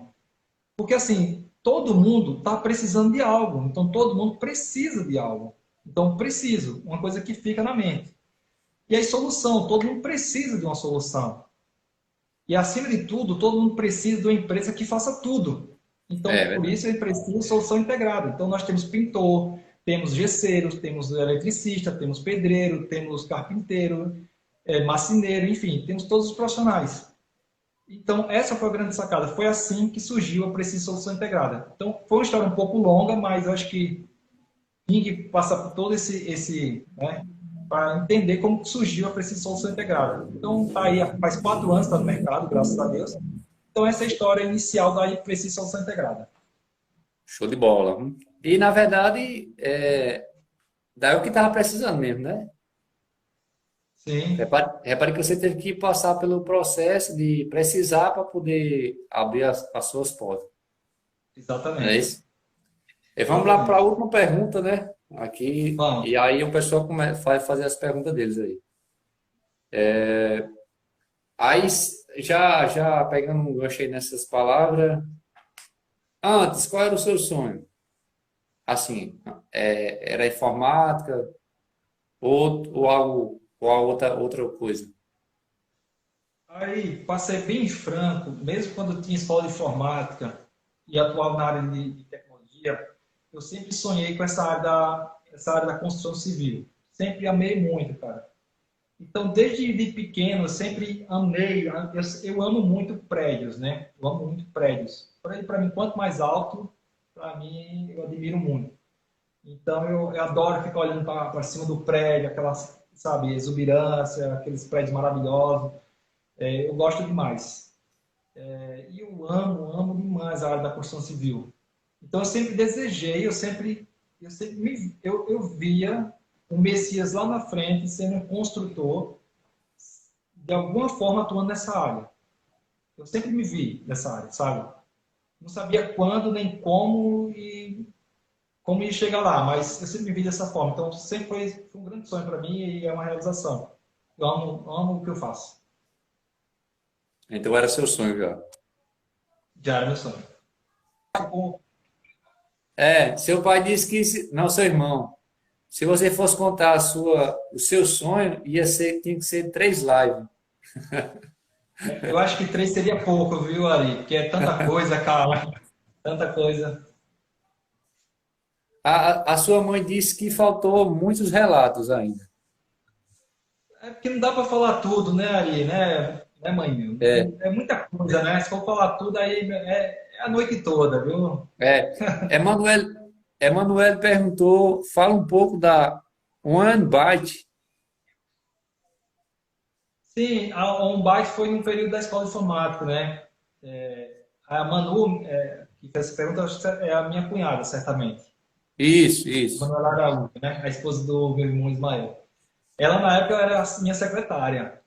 B: Porque, assim, todo mundo está precisando de algo. Então, todo mundo precisa de algo. Então, preciso, uma coisa que fica na mente. E aí, solução, todo mundo precisa de uma solução. E, acima de tudo, todo mundo precisa de uma empresa que faça tudo.
A: É
B: Então, por
A: verdade.
B: isso, ele precisa de solução integrada. Então, nós temos pintor, temos gesseiro, temos eletricista, temos pedreiro, temos carpinteiro, marceneiro, enfim, temos todos os profissionais. Então, essa foi a grande sacada. Foi assim que surgiu a Preciso Solução Integrada. Então, foi uma história um pouco longa, mas eu acho que tinha que passar por todo né, para entender como surgiu a Preciso Solução Integrada. Então, tá aí, faz 4 anos que está no mercado, graças a Deus. Então, essa é a história inicial da Preciso Solução Integrada.
A: Show de bola. E, na verdade, daí é o que estava precisando mesmo, né?
B: Sim,
A: Repare que você teve que passar pelo processo de precisar para poder abrir as suas portas. Não é
B: exatamente.
A: isso? E vamos lá para a
B: Exatamente.
A: última pergunta, né? Aqui,
B: Vamos.
A: e aí o pessoal vai fazer as perguntas deles aí. Aí, já pegando um gancho aí nessas palavras, antes, qual era o seu sonho? Assim, era informática ou algo, ou a outra coisa?
B: Aí, para ser bem franco, mesmo quando eu tinha escola de informática e atuava na área de tecnologia, eu sempre sonhei com essa área da construção civil. Sempre amei muito, cara. Então, desde de pequeno, eu sempre amei, eu amo muito prédios, né? Eu amo muito prédios. Para mim, quanto mais alto, para mim, eu admiro muito. Então, eu adoro ficar olhando para cima do prédio, aquela, sabe, exuberância, aqueles prédios maravilhosos. Eu gosto demais. E eu amo demais a área da construção civil. Então, eu sempre desejei, eu via o Messias lá na frente sendo um construtor, de alguma forma atuando nessa área. Eu sempre me vi nessa área, sabe? Não sabia quando, nem como ia chegar lá, mas eu sempre me vi dessa forma. Então, sempre foi um grande sonho para mim e é uma realização. Eu amo o que eu faço.
A: Então era seu sonho já.
B: Já era meu sonho. Bom,
A: Seu pai disse que, não, seu irmão, se você fosse contar o seu sonho, tinha que ser 3 lives.
B: eu acho que 3 seria pouco, viu, Ari? Porque é tanta coisa, cara. Tanta coisa.
A: A sua mãe disse que faltou muitos relatos ainda.
B: É porque não dá para falar tudo, né, Ari? Né, mãe? É muita coisa, né? Se for falar tudo, aí é a noite toda, viu?
A: Emanuel, Emanuel perguntou, fala um pouco da One Byte.
B: Sim, a OnBike foi no período da escola de informática, né? A Manu, que fez essa pergunta, acho que é a minha cunhada, certamente.
A: Isso, isso.
B: Manuela Araújo, né? A esposa do meu irmão Ismael. Ela, na época, era a minha secretária.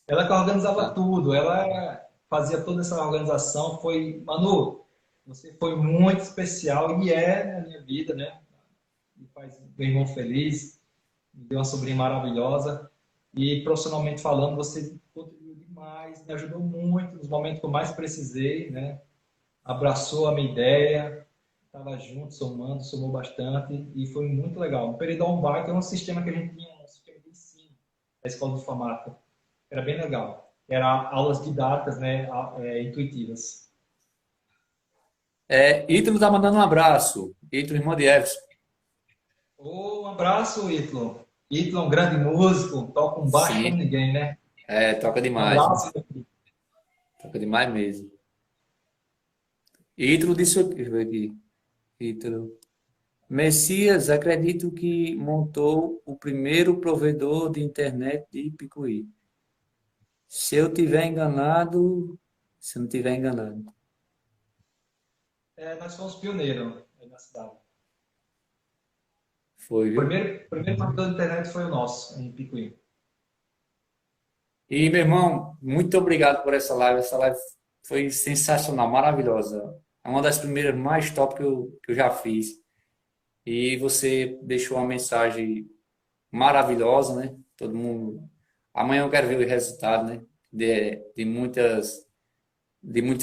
B: Ela que organizava
A: Tá.
B: tudo, ela fazia toda essa organização. Manu, você foi muito especial e é na minha vida, né? Me faz meu irmão feliz, me deu uma sobrinha maravilhosa. E profissionalmente falando, você contribuiu demais, me ajudou muito nos momentos que eu mais precisei, né? Abraçou a minha ideia, estava junto, somou bastante e foi muito legal. O Peridon Bar, que é um sistema que a gente tinha, um sistema de ensino da escola de informática. Era bem legal. Era aulas didáticas, né, intuitivas.
A: Ítalo tá mandando um abraço. Ítalo, irmão de Everson.
B: Um abraço, Itlon. Itlon, é um grande músico, toca um baixo como
A: Sim,
B: ninguém, né?
A: toca
B: Um
A: demais.
B: abraço.
A: Toca demais mesmo. Ítalo disse o quê? Deixa eu ver aqui. Ítalo. Messias, acredito que montou o primeiro provedor de internet de Picuí. Se eu tiver enganado, se eu não tiver enganado.
B: Nós fomos pioneiros aí na cidade.
A: Foi,
B: O
A: viu?
B: primeiro provedor de internet foi o nosso, em Picuí.
A: E, meu irmão, muito obrigado por essa live. Essa live foi sensacional, maravilhosa. É uma das primeiras mais top que eu já fiz. E você deixou uma mensagem maravilhosa, né? Todo mundo. Amanhã eu quero ver o resultado, né? De muitos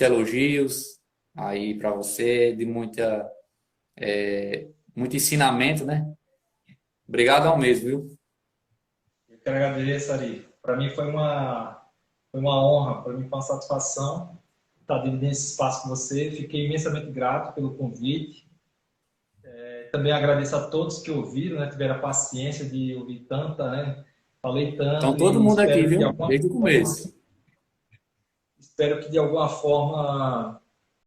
A: elogios aí para você, muito ensinamento, né? Obrigado ao mesmo, viu?
B: que agradeço, Ari. Para mim foi uma honra, para mim foi uma satisfação estar dividindo esse espaço com você. Fiquei imensamente grato pelo convite. Também agradeço a todos que ouviram, né, tiveram a paciência de ouvir tanta, né? Falei
A: Então,
B: tanto
A: todo
B: e
A: mundo aqui,
B: espero que de
A: viu?
B: alguma
A: Desde o
B: forma,
A: começo.
B: espero que de alguma forma